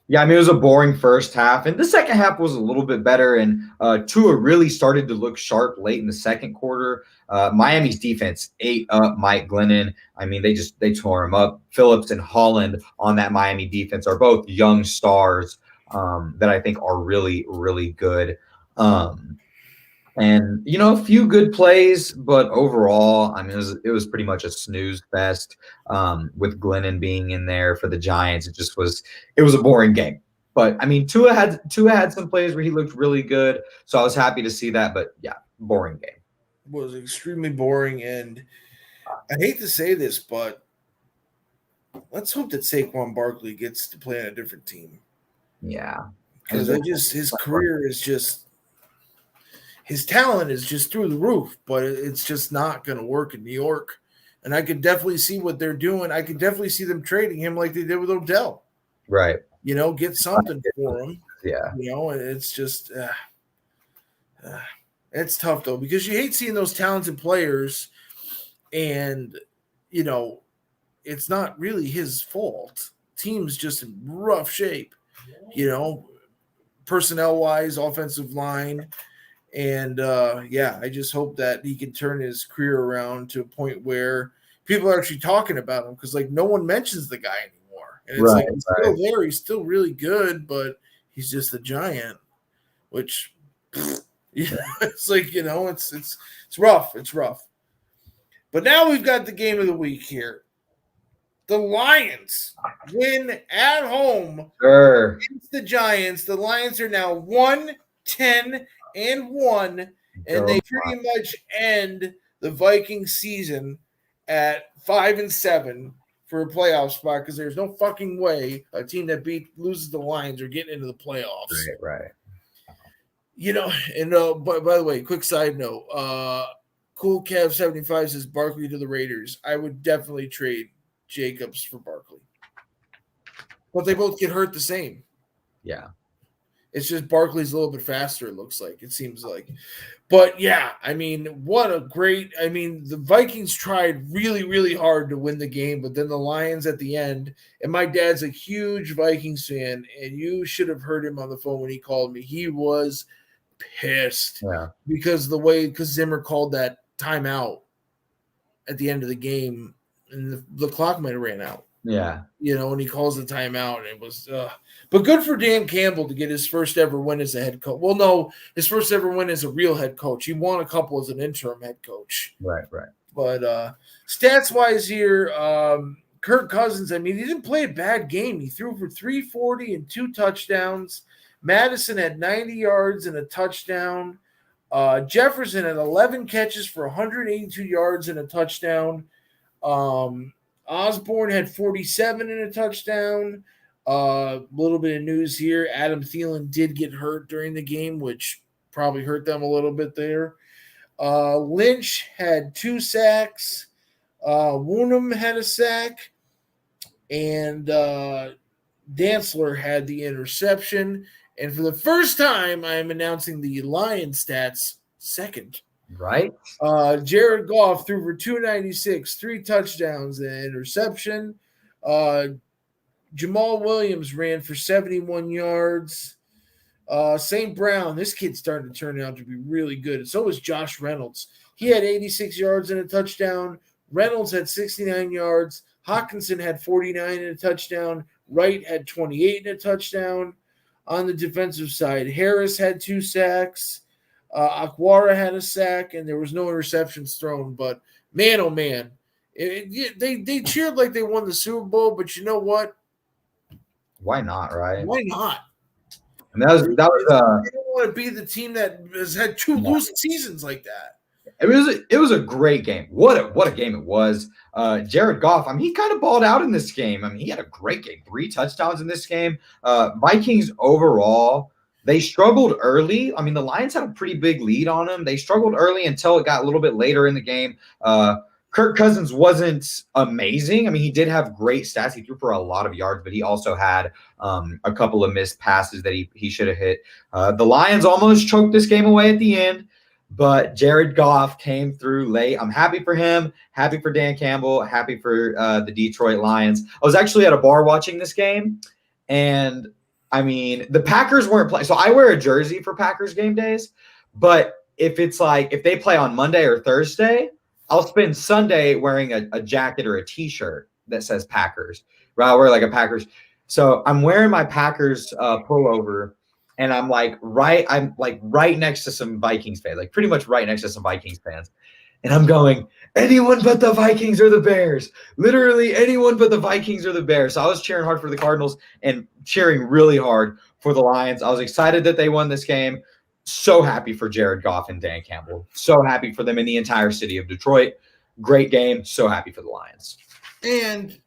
Yeah, I mean, it was a boring first half, and the second half was a little bit better, and Tua really started to look sharp late in the second quarter. Miami's defense ate up Mike Glennon. I mean, they tore him up. Phillips and Holland on that Miami defense are both young stars that I think are really, really good. And, a few good plays, but overall, I mean, it was pretty much a snooze fest with Glennon being in there for the Giants. It was a boring game. But, I mean, Tua had some plays where he looked really good, so I was happy to see that. But, yeah, boring game. It was extremely boring, and I hate to say this, but let's hope that Saquon Barkley gets to play on a different team. Yeah. Because his career is just – his talent is just through the roof, but it's just not going to work in New York. And I can definitely see what they're doing. I can definitely see them trading him like they did with Odell. Right. Get something for him. Yeah. It's just it's tough, though, because you hate seeing those talented players and, it's not really his fault. Team's just in rough shape, personnel-wise, offensive line. And, I just hope that he can turn his career around to a point where people are actually talking about him because, no one mentions the guy anymore. And it's he's still there. He's still really good, but he's just a giant, which, it's it's rough. It's rough. But now we've got the game of the week here. The Lions win at home against the Giants. The Lions are now 1-10 1, and they pretty much end the Vikings season at 5-7 for a playoff spot because there's no fucking way a team that loses the Lions are getting into the playoffs. Right. You know, and by the way, quick side note, Cool Cav 75 says Barkley to the Raiders. I would definitely trade Jacobs for Barkley. But they both get hurt the same. Yeah. It's just Barkley's a little bit faster, it looks like. It seems like. But, yeah, I mean, the Vikings tried really, really hard to win the game, but then the Lions at the end, and my dad's a huge Vikings fan, and you should have heard him on the phone when he called me. He was pissed because Zimmer called that timeout at the end of the game, and the clock might have ran out. Yeah. You know, and he calls the timeout, and it was but good for Dan Campbell to get his first ever win as a head coach. Well, no, his first ever win as a real head coach. He won a couple as an interim head coach. Right. But stats-wise here, Kirk Cousins, I mean, he didn't play a bad game. He threw for 340 and 2 touchdowns. Madison had 90 yards and a touchdown. Jefferson had 11 catches for 182 yards and a touchdown. Osborne had 47 and a touchdown. A little bit of news here. Adam Thielen did get hurt during the game, which probably hurt them a little bit there. Lynch had 2 sacks. Woonham had a sack. And Dantzler had the interception. And for the first time, I am announcing the Lions stats second. Right. Jared Goff threw for 296, 3 touchdowns and an interception. Jamal Williams ran for 71 yards. St. Brown, this kid's starting to turn out to be really good. And so was Josh Reynolds. He had 86 yards and a touchdown. Reynolds had 69 yards. Hawkinson had 49 and a touchdown. Wright had 28 and a touchdown. On the defensive side, Harris had 2 sacks. Akwara had a sack, and there was no interceptions thrown. But, man, oh, man. They cheered like they won the Super Bowl, but you know what? Why not, right? Why not? And that was they don't want to be the team that has had 2 losing seasons like that. It was a great game. What a game it was. Jared Goff, I mean, he kind of balled out in this game. I mean, he had a great game. 3 touchdowns in this game. Vikings overall, they struggled early. I mean, the Lions had a pretty big lead on them. They struggled early until it got a little bit later in the game. Kirk Cousins wasn't amazing. I mean, he did have great stats. He threw for a lot of yards, but he also had a couple of missed passes that he should have hit. The Lions almost choked this game away at the end, but Jared Goff came through late. I'm happy for him, happy for Dan Campbell, happy for the Detroit Lions. I was actually at a bar watching this game, and, I mean, the Packers weren't playing. So I wear a jersey for Packers game days, but if they play on Monday or Thursday, I'll spend Sunday wearing a jacket or a T-shirt that says Packers. Right? I'll wear like a Packers. So I'm wearing my Packers pullover, and I'm right next to some Vikings fans, like pretty much right next to some Vikings fans. And I'm going, anyone but the Vikings or the Bears. Literally anyone but the Vikings or the Bears. So I was cheering hard for the Cardinals and cheering really hard for the Lions. I was excited that they won this game. So happy for Jared Goff and Dan Campbell. So happy for them in the entire city of Detroit. Great game. So happy for the Lions. And,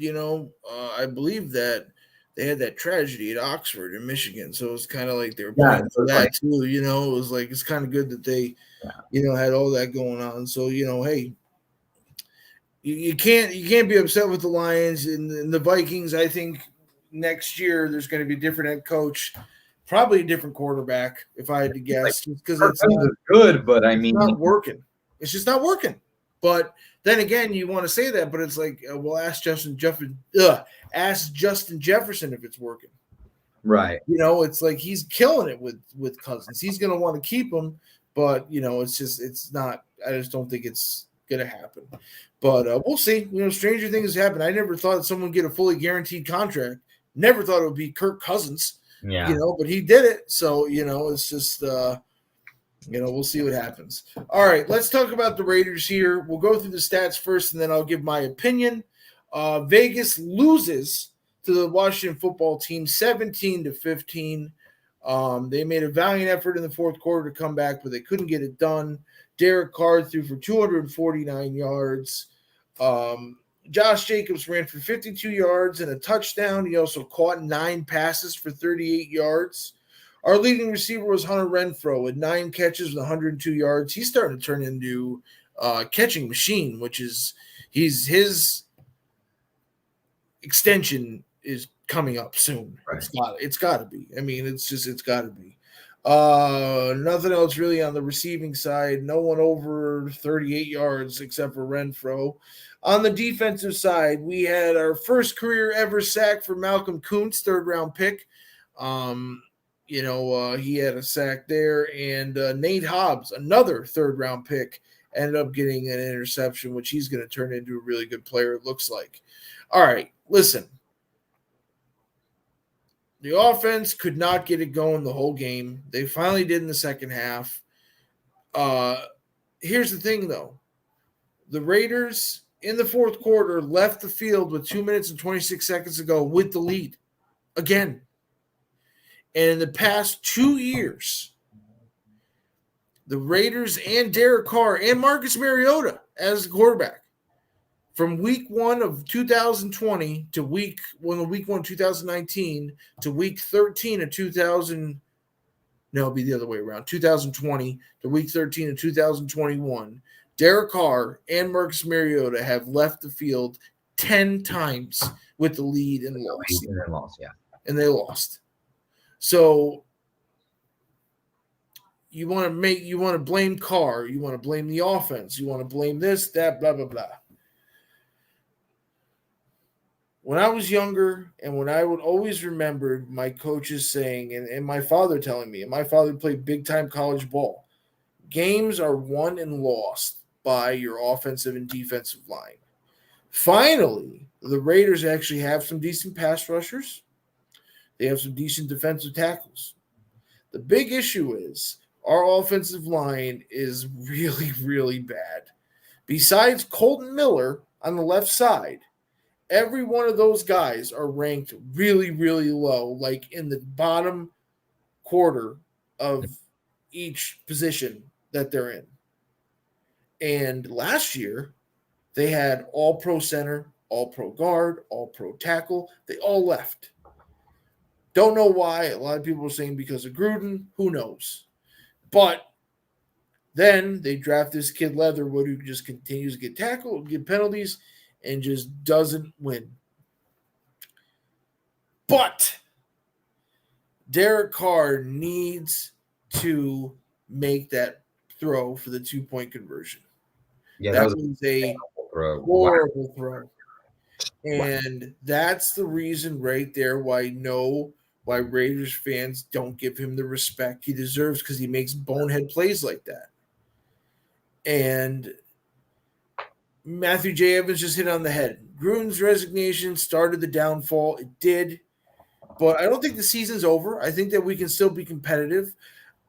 I believe that they had that tragedy at Oxford in Michigan. So it's kind of like they were playing for that too. It was like it's kind of good that they, had all that going on. So, hey, you can't be upset with the Lions and the Vikings. I think next year there's going to be a different head coach. Probably a different quarterback, if I had to guess, because it's good, but I mean, it's not working. It's just not working. But then again, you want to say that, but it's like, ask Justin Jefferson if it's working. Right. It's like he's killing it with Cousins. He's going to want to keep him, but it's not. I just don't think it's going to happen. But we'll see. Stranger things happen. I never thought someone would get a fully guaranteed contract. Never thought it would be Kirk Cousins. Yeah. But he did it. So, it's just, we'll see what happens. All right, let's talk about the Raiders here. We'll go through the stats first, and then I'll give my opinion. Vegas loses to the Washington football team 17-15. They made a valiant effort in the fourth quarter to come back, but they couldn't get it done. Derek Carr threw for 249 yards. Josh Jacobs ran for 52 yards and a touchdown. He also caught 9 passes for 38 yards. Our leading receiver was Hunter Renfrow with 9 catches with 102 yards. He's starting to turn into a catching machine, which is his extension is coming up soon. Right. It's got to be. I mean, it's got to be. Nothing else really on the receiving side. No one over 38 yards except for Renfrow. On the defensive side, we had our first career ever sack for Malcolm Kuntz, 3rd round pick. He had a sack there, and Nate Hobbs, another 3rd round pick, ended up getting an interception, which he's going to turn into a really good player, it looks like. All right, listen. The offense could not get it going the whole game. They finally did in the second half. Here's the thing, though. The Raiders, in the fourth quarter, left the field with 2 minutes and 26 seconds to go with the lead again. And in the past 2 years, the Raiders and Derek Carr and Marcus Mariota as the quarterback, from week 1 of 2020 to week 1 of 2019 to week 13 of 2000. No, it'll be the other way around. 2020 to week 13 of 2021. Derek Carr and Marcus Mariota have left the field 10 times with the lead and lost. And they lost. So you want to blame Carr, you want to blame the offense, you want to blame this, that, blah, blah, blah. When I was younger and when I would always remember my coaches saying, and my father telling me, and my father played big-time college ball, games are won and lost by your offensive and defensive line. Finally, the Raiders actually have some decent pass rushers. They have some decent defensive tackles. The big issue is our offensive line is really, really bad. Besides Colton Miller on the left side, every one of those guys are ranked really, really low, like in the bottom quarter of each position that they're in. And last year, they had all-pro center, all-pro guard, all-pro tackle. They all left. Don't know why. A lot of people are saying because of Gruden. Who knows? But then they draft this kid Leatherwood who just continues to get tackled, get penalties, and just doesn't win. But Derek Carr needs to make that throw for the 2-point conversion. Yeah, that was a horrible throw. And that's the reason right there why Raiders fans don't give him the respect he deserves, because he makes bonehead plays like that. And Matthew J. Evans just hit on the head. Gruden's resignation started the downfall. It did. But I don't think the season's over. I think that we can still be competitive.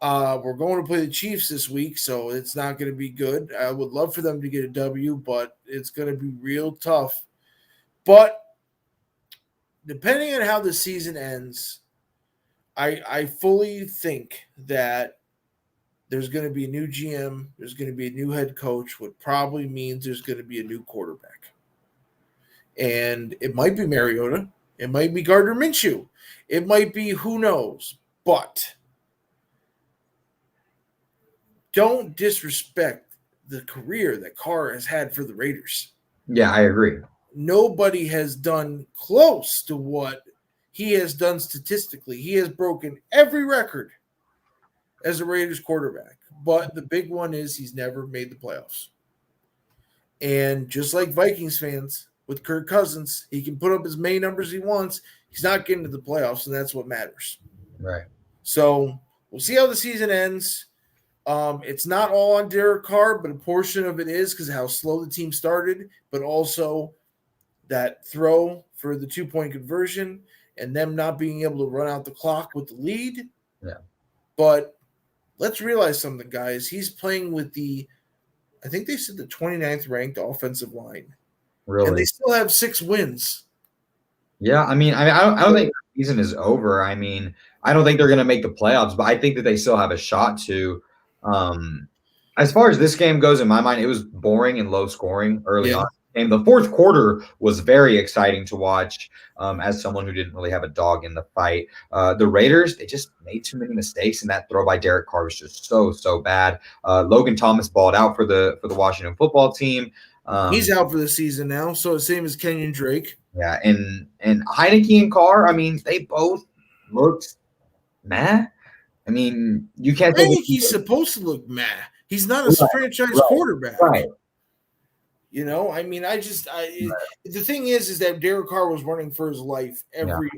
We're going to play the Chiefs this week, so it's not going to be good. I would love for them to get a W, but it's going to be real tough. But depending on how the season ends, I fully think that there's going to be a new GM, there's going to be a new head coach, what probably means there's going to be a new quarterback. And it might be Mariota. It might be Gardner Minshew. It might be who knows. But don't disrespect the career that Carr has had for the Raiders. Yeah, I agree. Nobody has done close to what he has done statistically. He has broken every record as a Raiders quarterback. But the big one is he's never made the playoffs. And just like Vikings fans with Kirk Cousins, he can put up as many numbers he wants. He's not getting to the playoffs, and that's what matters. Right. So we'll see how the season ends. It's not all on Derek Carr, but a portion of it is because of how slow the team started, but also that throw for the 2-point conversion and them not being able to run out the clock with the lead. Yeah. But let's realize something, guys. He's playing with I think they said the 29th ranked offensive line. Really? And they still have 6 wins. Yeah, I don't think season is over. I mean, I don't think they're going to make the playoffs, but I think that they still have a shot to. Um, as far as this game goes, in my mind, it was boring and low scoring early on. And the fourth quarter was very exciting to watch. As someone who didn't really have a dog in the fight, the Raiders, they just made too many mistakes, and that throw by Derek Carr was just so bad. Logan Thomas balled out for the Washington football team. He's out for the season now, so the same as Kenyon Drake. Yeah, and Heineke and Carr, I mean, they both looked meh. I mean, you can't think he's supposed to look meh. He's not a franchise quarterback. Right. You know, I mean, the thing is that Derek Carr was running for his life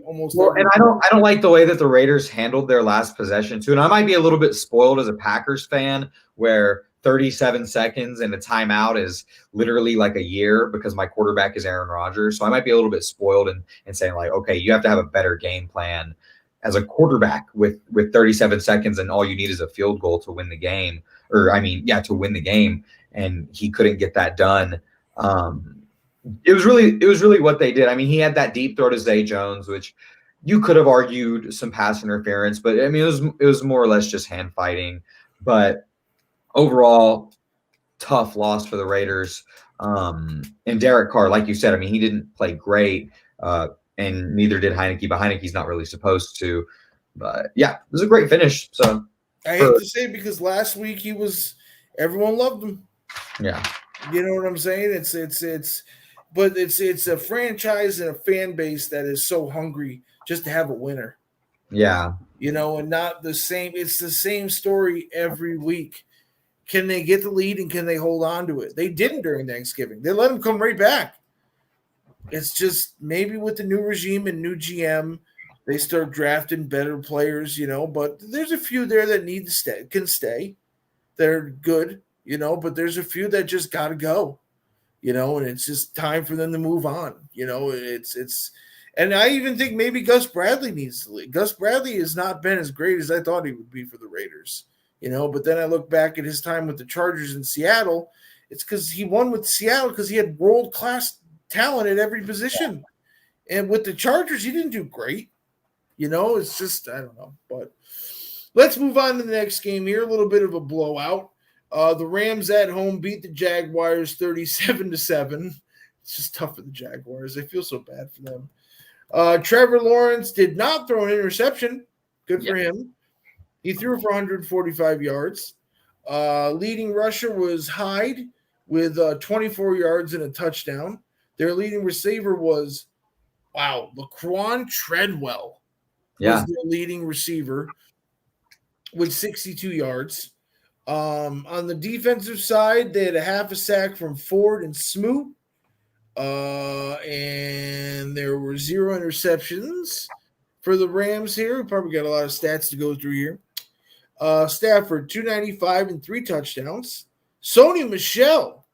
almost. And I don't like the way that the Raiders handled their last possession too. And I might be a little bit spoiled as a Packers fan, where 37 seconds and a timeout is literally like a year because my quarterback is Aaron Rodgers. So I might be a little bit spoiled and saying like, okay, you have to have a better game plan as a quarterback with 37 seconds and all you need is a field goal to win the game, to win the game. And he couldn't get that done. It was really what they did. I mean, he had that deep throw to Zay Jones, which you could have argued some pass interference, but I mean, it was more or less just hand fighting. But overall, tough loss for the Raiders. And Derek Carr, like you said, I mean, he didn't play great, and neither did Heineke, but Heineke's not really supposed to. But yeah, it was a great finish. So I hate to say, because last week everyone loved him. Yeah. You know what I'm saying? It's a franchise and a fan base that is so hungry just to have a winner. Yeah. You know, and not the same. It's the same story every week. Can they get the lead and can they hold on to it? They didn't during Thanksgiving. They let them come right back. It's just maybe with the new regime and new GM, they start drafting better players, you know, but there's a few there that need to can stay. They're good. You know, but there's a few that just got to go, you know, and it's just time for them to move on. You know, and I even think maybe Gus Bradley needs to leave. Gus Bradley has not been as great as I thought he would be for the Raiders, you know, but then I look back at his time with the Chargers in Seattle. It's because he won with Seattle because he had world-class talent at every position. And with the Chargers, he didn't do great. You know, it's just, I don't know. But let's move on to the next game here. A little bit of a blowout. The Rams at home beat the Jaguars 37-7. It's just tough for the Jaguars. I feel so bad for them. Trevor Lawrence did not throw an interception. Good for him. He threw for 145 yards. Leading rusher was Hyde with 24 yards and a touchdown. Their leading receiver was, Laquan Treadwell was their leading receiver with 62 yards. On the defensive side, they had a half a sack from Ford and Smoot. And there were 0 interceptions for the Rams here. We probably got a lot of stats to go through here. Stafford, 295 and 3 touchdowns. Sony Michel,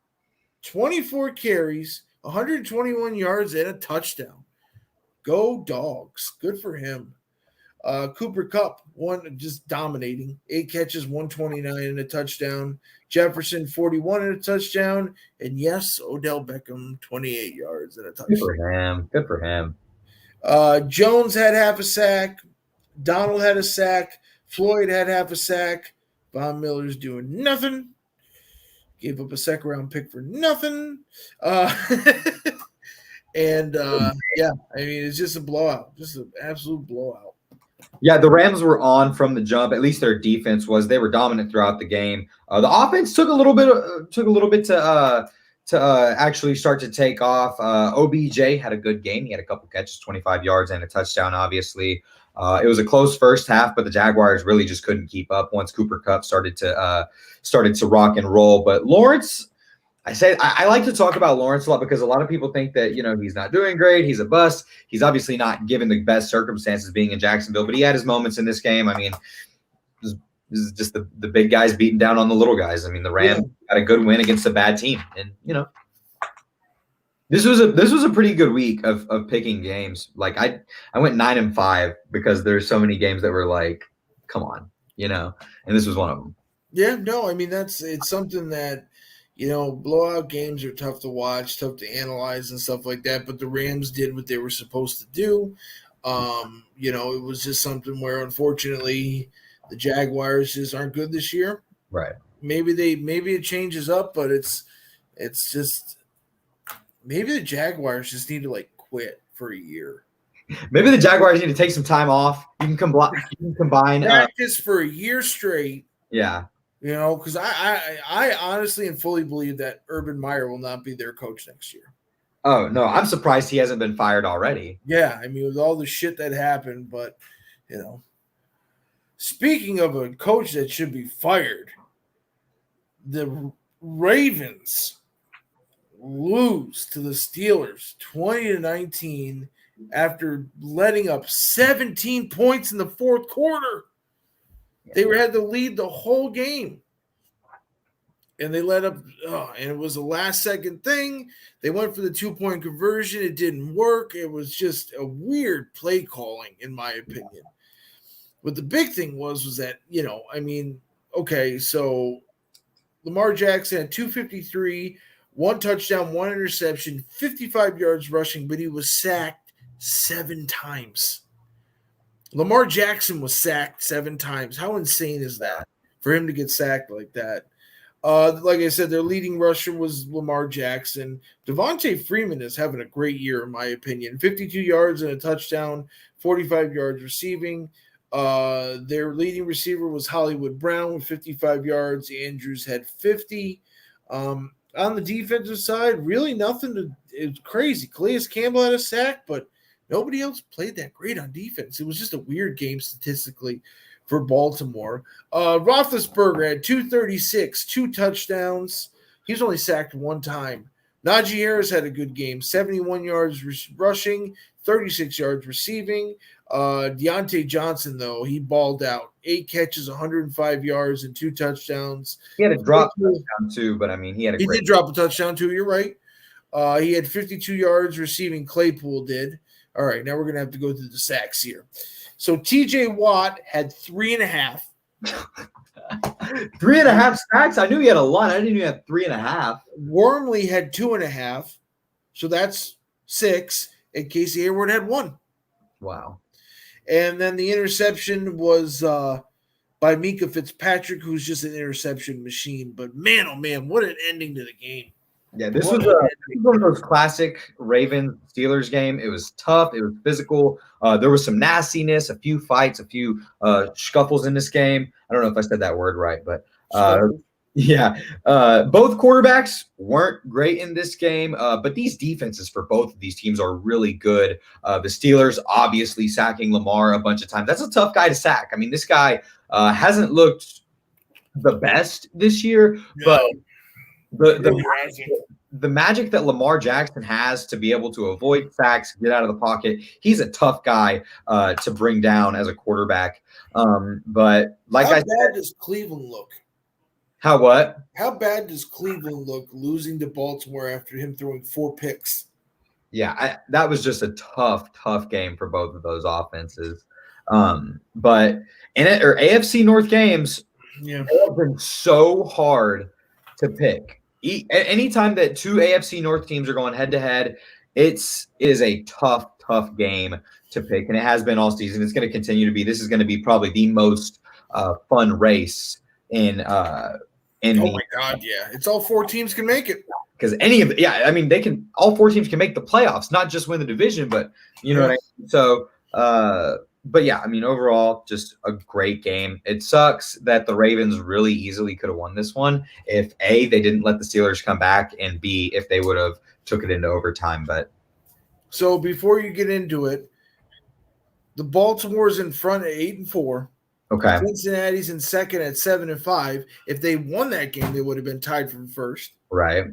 24 carries, 121 yards and a touchdown. Go Dogs. Good for him. Cooper Kupp, just dominating. 8 catches, 129 and a touchdown. Jefferson, 41 and a touchdown. And yes, Odell Beckham, 28 yards and a touchdown. Good for him. Jones had half a sack. Donald had a sack. Floyd had half a sack. Von Miller's doing nothing. Gave up a second-round pick for nothing. It's just a blowout. Just an absolute blowout. Yeah, the Rams were on from the jump. At least their defense was. They were dominant throughout the game. The offense took a little bit to actually start to take off. OBJ had a good game. He had a couple catches, 25 yards and a touchdown. Obviously, it was a close first half, but the Jaguars really just couldn't keep up once Cooper Kupp started to rock and roll. But Lawrence, I like to talk about Lawrence a lot because a lot of people think that, you know, he's not doing great. He's a bust. He's obviously not given the best circumstances being in Jacksonville, but he had his moments in this game. I mean, this is just the big guys beating down on the little guys. I mean, the Rams got a good win against a bad team. And, you know, this was a pretty good week of picking games. Like I went 9-5 because there's so many games that were like, come on, you know, and this was one of them. Yeah, no, I mean, it's something that, you know, blowout games are tough to watch, tough to analyze and stuff like that. But the Rams did what they were supposed to do. It was just something where, unfortunately, the Jaguars just aren't good this year. Right. Maybe it changes up, but it's just maybe the Jaguars just need to quit for a year. Maybe the Jaguars need to take some time off. You can combine practice for a year straight. Yeah. Because I honestly and fully believe that Urban Meyer will not be their coach next year. Oh, no, I'm surprised he hasn't been fired already. Yeah, I mean, with all the shit that happened, but, speaking of a coach that should be fired, the Ravens lose to the Steelers 20-19 after letting up 17 points in the fourth quarter. They had to lead the whole game. And they let up, and it was a last-second thing. They went for the 2-point conversion. It didn't work. It was just a weird play calling, in my opinion. But the big thing was that, so Lamar Jackson had 253, 1 touchdown, 1 interception, 55 yards rushing, but he was sacked 7 times. Lamar Jackson was sacked 7 times. How insane is that for him to get sacked like that? Like I said, their leading rusher was Lamar Jackson. Devontae Freeman is having a great year, in my opinion. 52 yards and a touchdown, 45 yards receiving. Their leading receiver was Hollywood Brown with 55 yards. Andrews had 50. On the defensive side, really nothing. It was crazy. Calais Campbell had a sack, but nobody else played that great on defense. It was just a weird game statistically for Baltimore. Roethlisberger had 236, 2 touchdowns. He was only sacked 1 time. Najee Harris had a good game, 71 yards rushing, 36 yards receiving. Deontay Johnson, though, he balled out. 8 catches, 105 yards, and 2 touchdowns. He had a drop touchdown, too, but, he had a He did drop a touchdown, too. You're right. He had 52 yards receiving. Claypool did. All right, now we're going to have to go through the sacks here. So T.J. Watt had 3.5. 3.5 sacks? I knew he had a lot. I didn't even have 3.5. Wormley had 2.5. So that's 6. And Casey Hayward had 1. Wow. And then the interception was by Mika Fitzpatrick, who's just an interception machine. But man, oh man, what an ending to the game. Yeah, this was one of those classic Ravens-Steelers game. It was tough. It was physical. There was some nastiness, a few fights, a few scuffles in this game. I don't know if I said that word right, but yeah. Both quarterbacks weren't great in this game, but these defenses for both of these teams are really good. The Steelers obviously sacking Lamar a bunch of times. That's a tough guy to sack. This guy hasn't looked the best this year, but the magic that Lamar Jackson has to be able to avoid sacks, get out of the pocket, he's a tough guy to bring down as a quarterback. But like how bad does Cleveland look? How what? How bad does Cleveland look losing to Baltimore after him throwing 4 picks? Yeah, that was just a tough game for both of those offenses. But AFC North games, they have been so hard to pick. Anytime that 2 AFC North teams are going head to head, it is a tough game to pick, and it has been all season. It's going to continue to be. This is going to be probably the most fun race in. Oh my God! Yeah, it's all 4 teams can make it. Because they can. All 4 teams can make the playoffs, not just win the division, but you know what I mean. So, but yeah, overall, just a great game. It sucks that the Ravens really easily could have won this one if A, they didn't let the Steelers come back, and B, if they would have took it into overtime. But so before you get into it, the Baltimore's in front at 8-4. Okay. Cincinnati's in second at 7-5. If they won that game, they would have been tied for first. Right.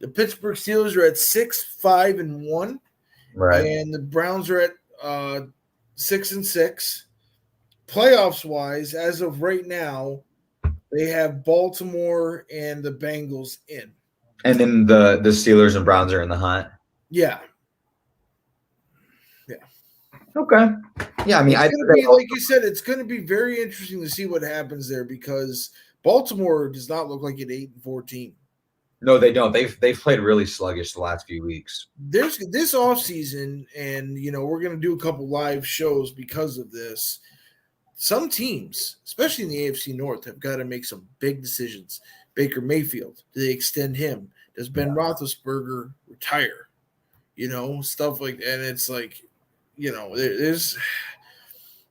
The Pittsburgh Steelers are at 6-5-1. Right. And the Browns are at 6-6. Playoffs wise, as of right now, they have Baltimore and the Bengals in. And then the Steelers and Browns are in the hunt. Yeah. Okay. Yeah, like you said, it's going to be very interesting to see what happens there because Baltimore does not look like an 8-4 team. No, they don't. They've played really sluggish the last few weeks. There's this offseason, and we're going to do a couple live shows because of this. Some teams, especially in the AFC North, have got to make some big decisions. Baker Mayfield, do they extend him? Does Ben Roethlisberger retire? Stuff like that. And it's like, there's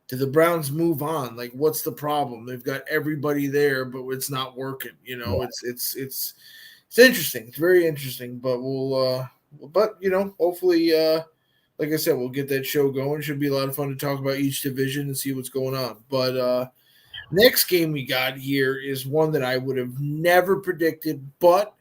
do the Browns move on? Like, what's the problem? They've got everybody there, but it's not working. It's interesting. It's very interesting. But hopefully, like I said, we'll get that show going. It should be a lot of fun to talk about each division and see what's going on. But next game we got here is one that I would have never predicted, but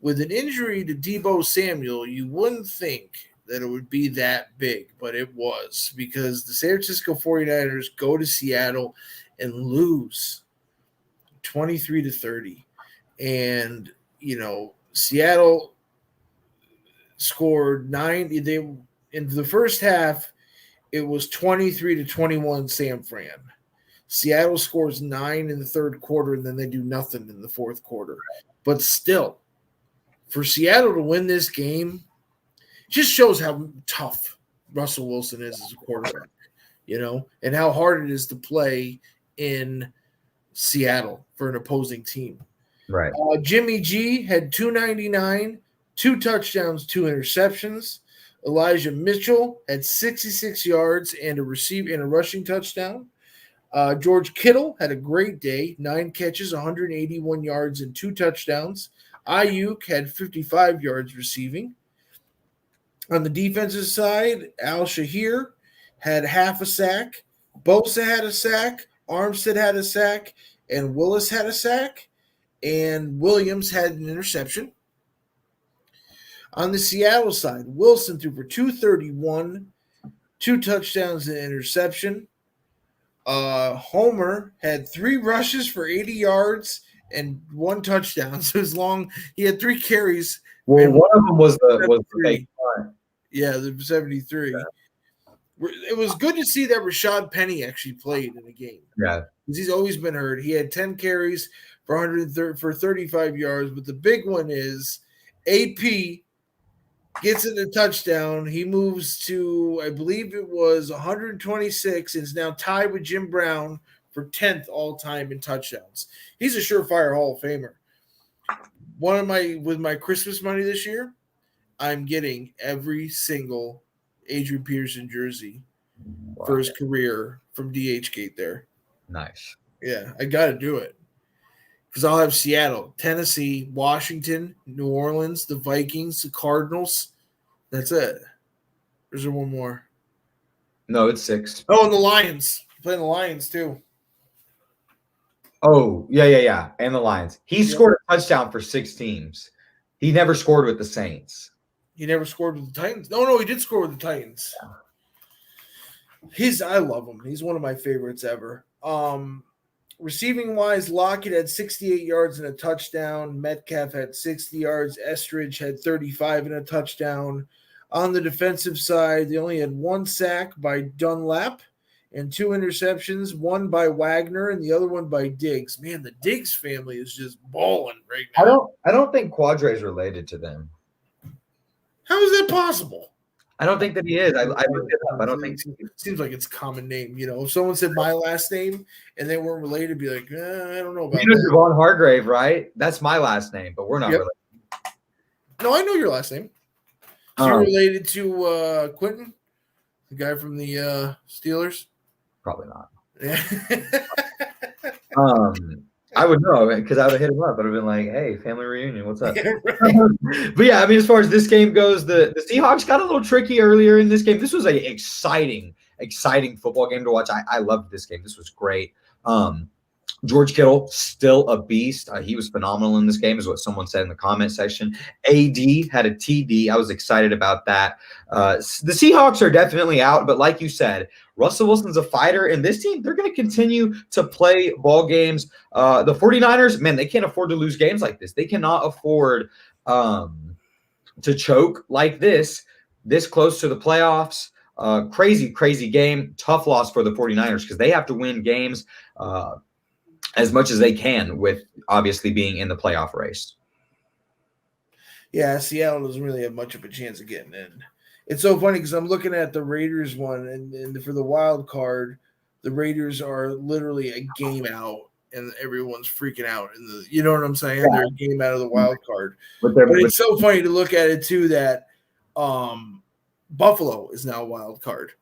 with an injury to Deebo Samuel, you wouldn't think that it would be that big, but it was, because the San Francisco 49ers go to Seattle and lose 23-30. And, Seattle scored 9. In the first half, it was 23-21 San Fran. Seattle scores 9 in the third quarter, and then they do nothing in the fourth quarter. But still, for Seattle to win this game just shows how tough Russell Wilson is as a quarterback, and how hard it is to play in Seattle for an opposing team. Right. Jimmy G had 299, 2 touchdowns, 2 interceptions. Elijah Mitchell had 66 yards and a rushing touchdown. George Kittle had a great day, 9 catches, 181 yards, and 2 touchdowns. Ayuk had 55 yards receiving. On the defensive side, Al-Shahir had half a sack. Bosa had a sack. Armstead had a sack. And Willis had a sack. And Williams had an interception. On the Seattle side, Wilson threw for 231, 2 touchdowns and an interception. Homer had 3 rushes for 80 yards and 1 touchdown. So he had 3 carries. Well, one of them was the fake punt. Yeah, the 73. Yeah. It was good to see that Rashad Penny actually played in the game. Yeah, because he's always been hurt. He had 10 carries for 35 yards, but the big one is AP gets in a touchdown. He moves to, I believe it was 126, and is now tied with Jim Brown for 10th all time in touchdowns. He's a surefire Hall of Famer. With my Christmas money this year, I'm getting every single Adrian Peterson jersey for his career from DHgate there. Nice. Yeah, I got to do it. Because I'll have Seattle, Tennessee, Washington, New Orleans, the Vikings, the Cardinals. That's it. Or is there one more? No, it's 6. Oh, and the Lions. Playing the Lions, too. Oh, yeah. And the Lions. He scored a touchdown for 6 teams. He never scored with the Saints. He never scored with the Titans? No, he did score with the Titans. I love him. He's one of my favorites ever. Receiving wise, Lockett had 68 yards and a touchdown. Metcalf had 60 yards. Estridge had 35 and a touchdown. On the defensive side, they only had 1 sack by Dunlap and 2 interceptions, one by Wagner and the other one by Diggs. Man, the Diggs family is just balling right now. I don't think Quadre is related to them. How is that possible? I don't think that he is. I looked it up. I don't think. It seems like it's a common name. If someone said my last name and they weren't related, be like, I don't know about that. Devon Hargrave, right? That's my last name, but we're not related. No, I know your last name. So you're related to Quentin, the guy from the Steelers? Probably not. Yeah. I would know because I would have hit him up. I would have been like, "Hey, family reunion, what's up?" Yeah, right. But yeah, I mean, as far as this game goes, the Seahawks got a little tricky earlier in this game. This was an exciting football game to watch. I loved this game. This was great. George Kittle, still a beast. He was phenomenal in this game, is what someone said in the comment section. AD had a TD. I was excited about that. The Seahawks are definitely out, but like you said, Russell Wilson's a fighter, and this team, they're going to continue to play ball games. The 49ers, man, they can't afford to lose games like this. They cannot afford to choke like this close to the playoffs. Crazy game. Tough loss for the 49ers because they have to win games as much as they can with obviously being in the playoff race. Yeah, Seattle doesn't really have much of a chance of getting in. It's so funny because I'm looking at the Raiders one, and for the wild card, the Raiders are literally a game out, and everyone's freaking out. You know what I'm saying? They're a game out of the wild card. But it's so funny to look at it too that Buffalo is now a wild card.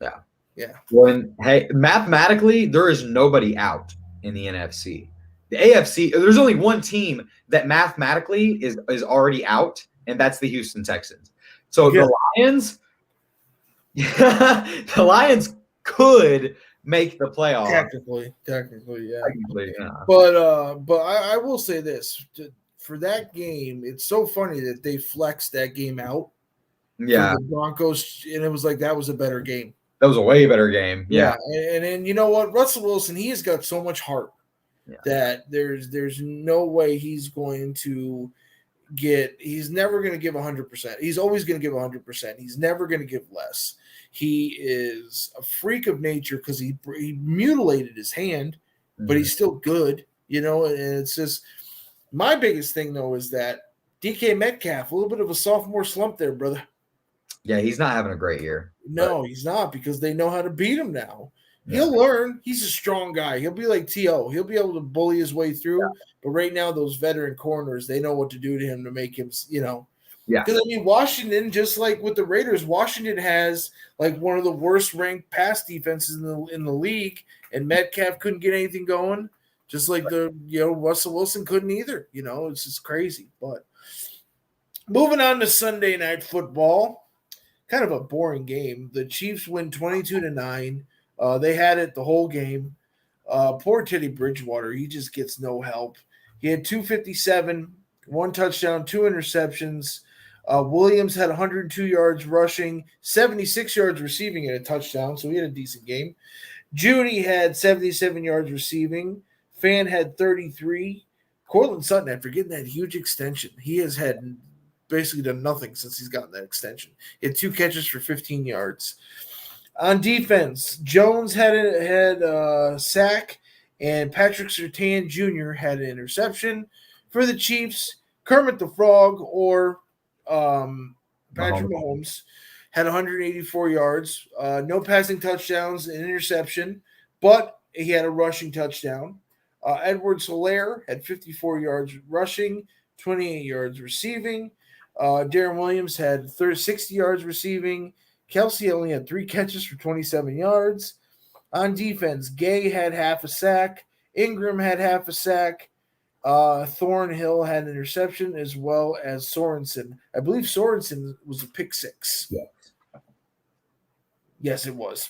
Yeah. Yeah. When mathematically, there is nobody out in the NFC. The AFC, there's only one team that mathematically is already out, and that's the Houston Texans. So the Lions, the Lions could make the playoffs. Technically, yeah. Technically, yeah. But I will say this for that game, it's so funny that they flexed that game out. Yeah, the Broncos, and it was like that was a better game. That was a way better game. Yeah, and you know what, Russell Wilson, he has got so much heart that there's no way he's going to he's never going to give 100%. He's always going to give 100%. He's never going to give less. He is a freak of nature because he mutilated his hand, but he's still good, you know. And it's just my biggest thing though is that DK Metcalf, a little bit of a sophomore slump there, brother. Yeah, he's not having a great year. No, he's not because they know how to beat him now. He'll learn. He's a strong guy. He'll be like T.O. He'll be able to bully his way through. Yeah. But right now, those veteran corners, they know what to do to him to make him, you know. Yeah. Because, I mean, Washington, just like with the Raiders, Washington has like one of the worst ranked pass defenses in the league, and Metcalf couldn't get anything going. Just like Russell Wilson couldn't either. You know, it's just crazy. But moving on to Sunday Night Football, kind of a boring game. The Chiefs win 22-9. They had it the whole game. Poor Teddy Bridgewater. He just gets no help. He had 257, 1 touchdown, 2 interceptions. Williams had 102 yards rushing, 76 yards receiving, and a touchdown, so he had a decent game. Judy had 77 yards receiving. Fan had 33. Cortland Sutton, after getting that huge extension, he has had basically done nothing since he's gotten that extension. He had 2 catches for 15 yards. On defense, Jones had a sack, and Patrick Surtain Jr. had an interception. For the Chiefs, Kermit the Frog or Patrick Mahomes had 184 yards, no passing touchdowns, an interception, but he had a rushing touchdown. Edwards-Helaire had 54 yards rushing, 28 yards receiving. Darren Williams had 60 yards receiving. Kelsey only had 3 catches for 27 yards. On defense, Gay had half a sack. Ingram had half a sack. Thornhill had an interception as well as Sorensen. I believe Sorensen was a pick 6. Yes, it was.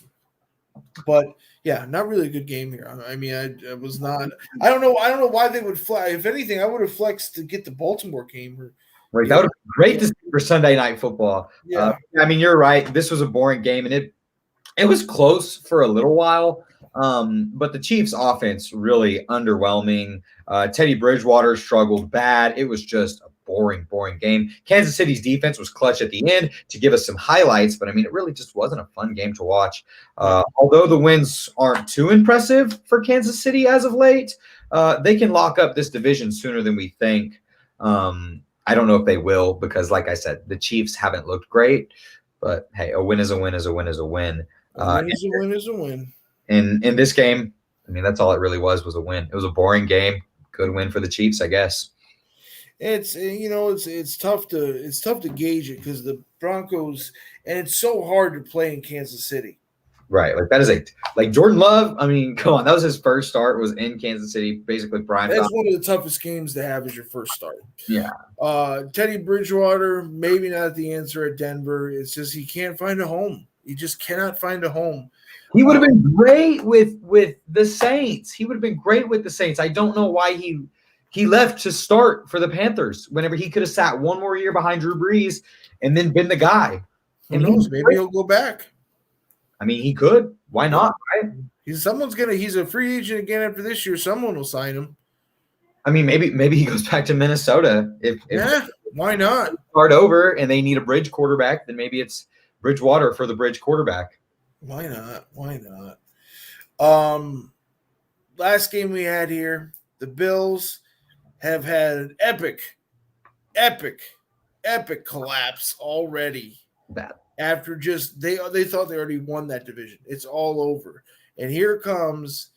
But yeah, not really a good game here. I mean, I was not. I don't know why they would flex. If anything, I would have flexed to get the Baltimore game. Right, that would have been great to see for Sunday Night Football. Yeah, I mean, you're right. This was a boring game, and it was close for a little while. But the Chiefs' offense really underwhelming. Teddy Bridgewater struggled bad. It was just a boring game. Kansas City's defense was clutch at the end to give us some highlights, but I mean, it really just wasn't a fun game to watch. Although the wins aren't too impressive for Kansas City as of late, they can lock up this division sooner than we think. I don't know if they will because, like I said, the Chiefs haven't looked great. But, hey, a win is a win is a win is a win. A win is a win is a win. In this game, I mean, that's all it really was a win. It was a boring game. Good win for the Chiefs, I guess. It's tough to gauge it because the Broncos, and it's so hard to play in Kansas City. Right, like that is like Jordan Love. I mean, come on, that was his first start. Was in Kansas City, basically prime. That's one of the toughest games to have as your first start. Yeah. Teddy Bridgewater, maybe not the answer at Denver. It's just he can't find a home. He just cannot find a home. He would have been great with the Saints. He would have been great with the Saints. I don't know why he left to start for the Panthers whenever he could have sat one more year behind Drew Brees and then been the guy. Who knows? Maybe he'll go back. I mean, he could. Why not? Right? He's a free agent again after this year. Someone will sign him. I mean, maybe he goes back to Minnesota. If why not? Start over and they need a bridge quarterback, then maybe it's Bridgewater for the bridge quarterback. Why not? Last game we had here, the Bills have had an epic epic collapse already. Bad. After just they thought they already won that division. It's all over. And here comes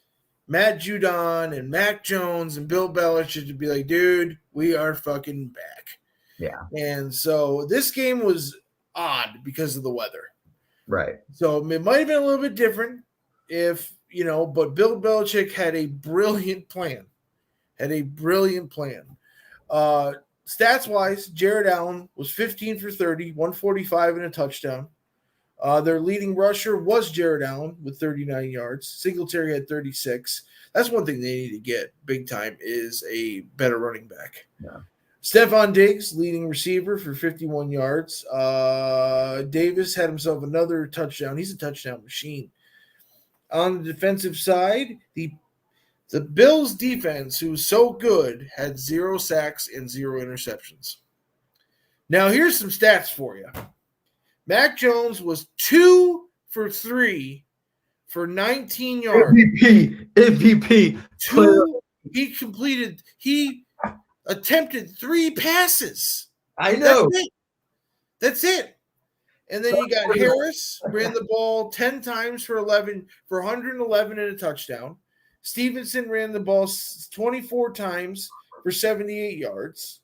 Matt Judon and Mac Jones and Bill Belichick to be like, dude, we are fucking back. Yeah. And so this game was odd because of the weather. Right. So it might have been a little bit different if, but Bill Belichick had a brilliant plan. Stats-wise, Jared Allen was 15 for 30, 145 and a touchdown. Their leading rusher was Jared Allen with 39 yards. Singletary had 36. That's one thing they need to get big time is a better running back. Yeah. Stephon Diggs, leading receiver for 51 yards. Davis had himself another touchdown. He's a touchdown machine. On the defensive side, the Bills' defense, who's so good, had 0 sacks and 0 interceptions. Now, here's some stats for you. Mac Jones was 2 for 3 for 19 yards. MVP. He attempted 3 passes. I know. That's it. And then you got Harris, ran the ball 10 times for 111 and a touchdown. Stevenson ran the ball 24 times for 78 yards.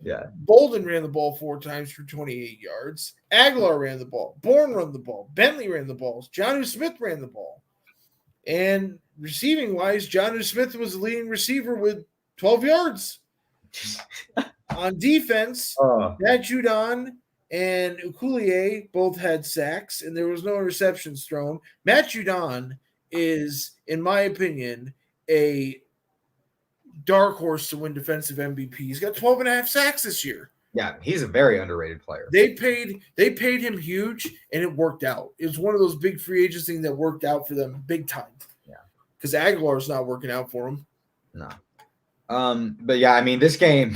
Yeah. Bolden ran the ball 4 times for 28 yards. Aguilar ran the ball. Bourne ran the ball. Bentley ran the balls. Jonnu Smith ran the ball. And receiving-wise, Jonnu Smith was the leading receiver with 12 yards. On defense, Matt Judon and Ukulier both had sacks, and there was no interceptions thrown. Matt Judon is, in my opinion, a dark horse to win defensive MVP. He's got 12 and a half sacks this year. Yeah, he's a very underrated player. They paid him huge, and it worked out. It was one of those big free agents things that worked out for them big time. Yeah, because Aguilar's not working out for him. No. But yeah, I mean, this game,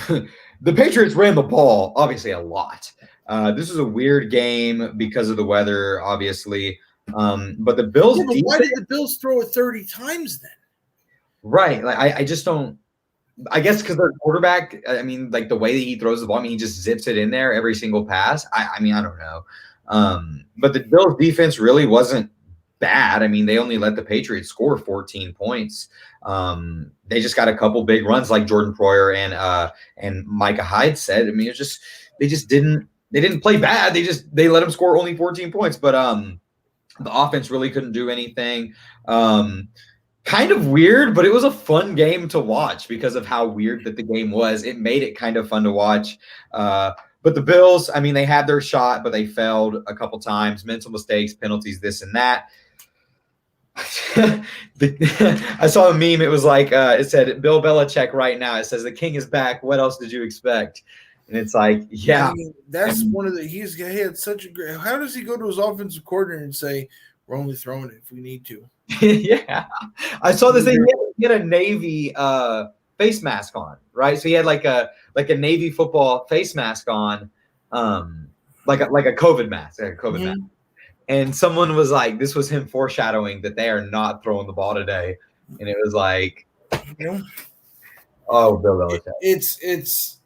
the Patriots ran the ball obviously a lot. This is a weird game because of the weather, obviously. But the Bills. Yeah, but why did the Bills throw it 30 times then? Right. Like I just don't. I guess because their quarterback. I mean, like the way that he throws the ball. I mean, he just zips it in there every single pass. I mean, I don't know. But the Bills defense really wasn't bad. I mean, they only let the Patriots score 14 points. They just got a couple big runs, like Jordan Poyer and Micah Hyde said. I mean, it's just they didn't play bad. They let them score only 14 points. But the offense really couldn't do anything. Kind of weird, but it was a fun game to watch because of how weird that the game was. It made it kind of fun to watch. But the Bills, I mean, they had their shot, but they failed a couple times. Mental mistakes, penalties, this and that. I saw a meme. It was like, it said, Bill Belichick right now. It says, the king is back. What else did you expect? And it's like, yeah. I mean, that's one of the – he had such a great – how does he go to his offensive coordinator and say, we're only throwing it if we need to? Yeah. I saw this thing. He had a Navy face mask on, right? So he had like a Navy football face mask on, like a COVID mask, mask. And someone was like, this was him foreshadowing that they are not throwing the ball today. And it was like, oh, Bill Belichick. It's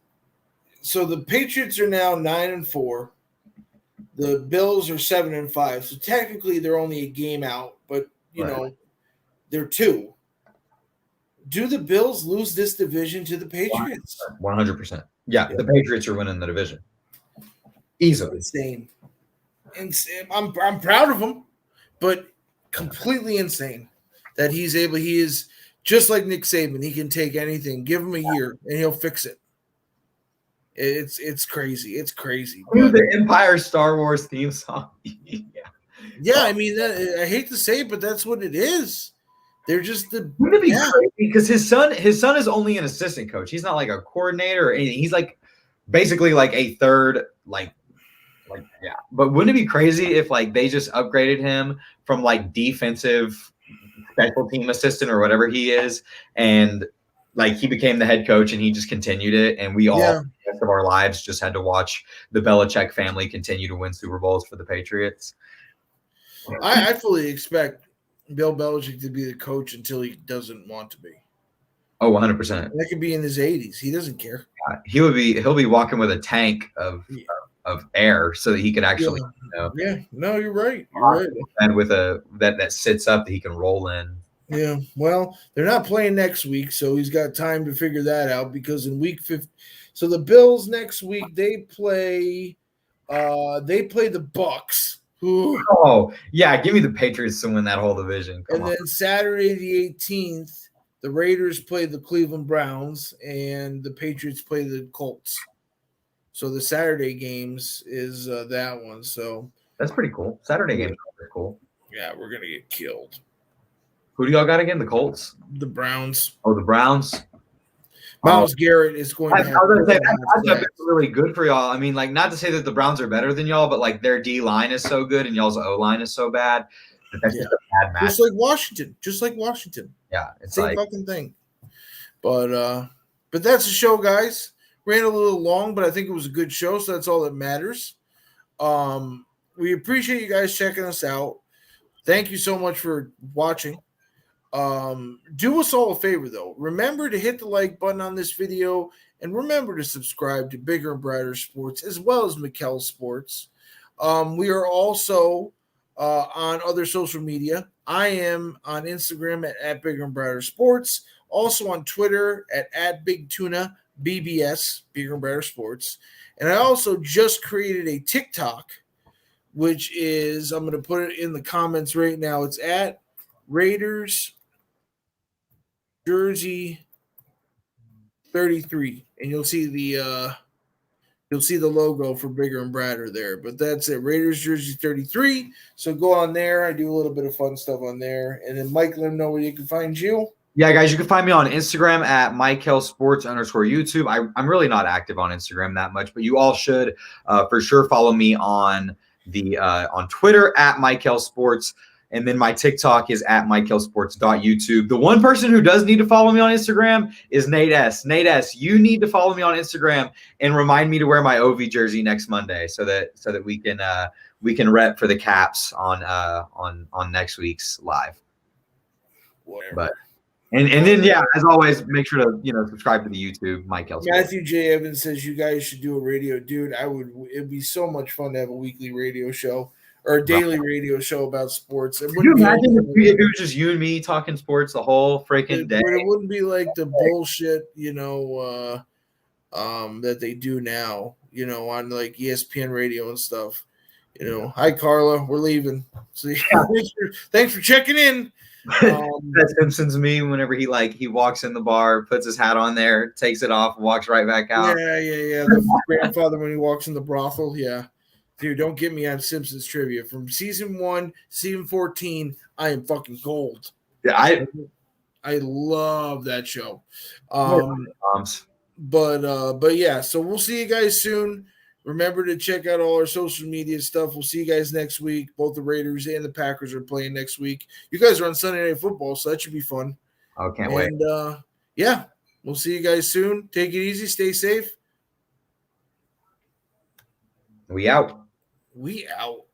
so the Patriots are now 9-4. The Bills are 7-5. So technically they're only a game out, but you know, they're 2. Do the Bills lose this division to the Patriots? 100%. Yeah, the Patriots are winning the division. Easily. Insane. I'm proud of him, but completely insane that he is just like Nick Saban. He can take anything, give him a year, and he'll fix it. It's crazy. It's crazy. The Empire Star Wars theme song. Yeah, I mean, I hate to say it, but that's what it is. They're just the. Wouldn't it be crazy? Because his son is only an assistant coach. He's not like a coordinator or anything. He's like basically like a third, like yeah. But wouldn't it be crazy if like they just upgraded him from like defensive special team assistant or whatever he is, and like he became the head coach and he just continued it, and we all the rest of our lives just had to watch the Belichick family continue to win Super Bowls for the Patriots. I fully expect Bill Belichick to be the coach until he doesn't want to be. Oh, 100%. That could be in his 80s. He doesn't care. He'll be walking with a tank of air so that he can actually, yeah. No, you're right. You're right. And with that sits up that he can roll in. Yeah. Well, they're not playing next week, so he's got time to figure that out because in week 50, so the Bills next week they play the Bucks. Ooh. Oh, yeah, give me the Patriots to win that whole division. Come on. Then Saturday the 18th, the Raiders play the Cleveland Browns and the Patriots play the Colts. So the Saturday games is that one. So that's pretty cool. Saturday games are cool. Yeah, we're gonna get killed. Who do y'all got again? The Colts? The Browns. Oh, the Browns. Miles Garrett is going to have. I was going to say that's really good for y'all. I mean, like, not to say that the Browns are better than y'all, but like their D line is so good and y'all's O line is so bad. That's just a bad match. Just like Washington. Yeah, it's same fucking thing. But that's the show, guys. Ran a little long, but I think it was a good show, so that's all that matters. We appreciate you guys checking us out. Thank you so much for watching. Do us all a favor, though. Remember to hit the like button on this video, and remember to subscribe to Bigger and Brighter Sports as well as Mykel Sports. We are also on other social media. I am on Instagram at Bigger and Brighter Sports. Also on Twitter at Big Tuna BBS, Bigger and Brighter Sports. And I also just created a TikTok, which is, I'm going to put it in the comments right now. It's at Raiders Jersey 33, and you'll see the logo for Bigger and Brighter there. But that's it, Raiders Jersey 33. So go on there. I do a little bit of fun stuff on there. And then Mike, let them know where you can find you. Yeah, guys, you can find me on Instagram at Mykel Sports _YouTube. I'm really not active on Instagram that much, but you all should for sure follow me on on Twitter at Mykel Sports. And then my TikTok is at mykelsports.youtube. The one person who does need to follow me on Instagram is Nate S. Nate S., you need to follow me on Instagram and remind me to wear my OV jersey next Monday so that we can rep for the Caps on next week's live. Whatever. But and then as always, make sure to subscribe to the YouTube Mykel. Matthew J. Evans says you guys should do a radio, dude. It'd be so much fun to have a weekly radio show. Or a daily radio show about sports. Could you imagine if it was just you and me talking sports the whole freaking day? It wouldn't be like the bullshit, that they do now, on like ESPN radio and stuff. Hi Carla, we're leaving. So thanks for checking in. That Simpsons meme whenever he walks in the bar, puts his hat on there, takes it off, walks right back out. Yeah. The grandfather when he walks in the brothel, yeah. Dude, don't get me on Simpsons trivia. From season 1, season 14, I am fucking gold. Yeah, I love that show. But yeah, so we'll see you guys soon. Remember to check out all our social media stuff. We'll see you guys next week. Both the Raiders and the Packers are playing next week. You guys are on Sunday Night Football, so that should be fun. Oh, can't wait. And yeah, we'll see you guys soon. Take it easy. Stay safe. We out. We out.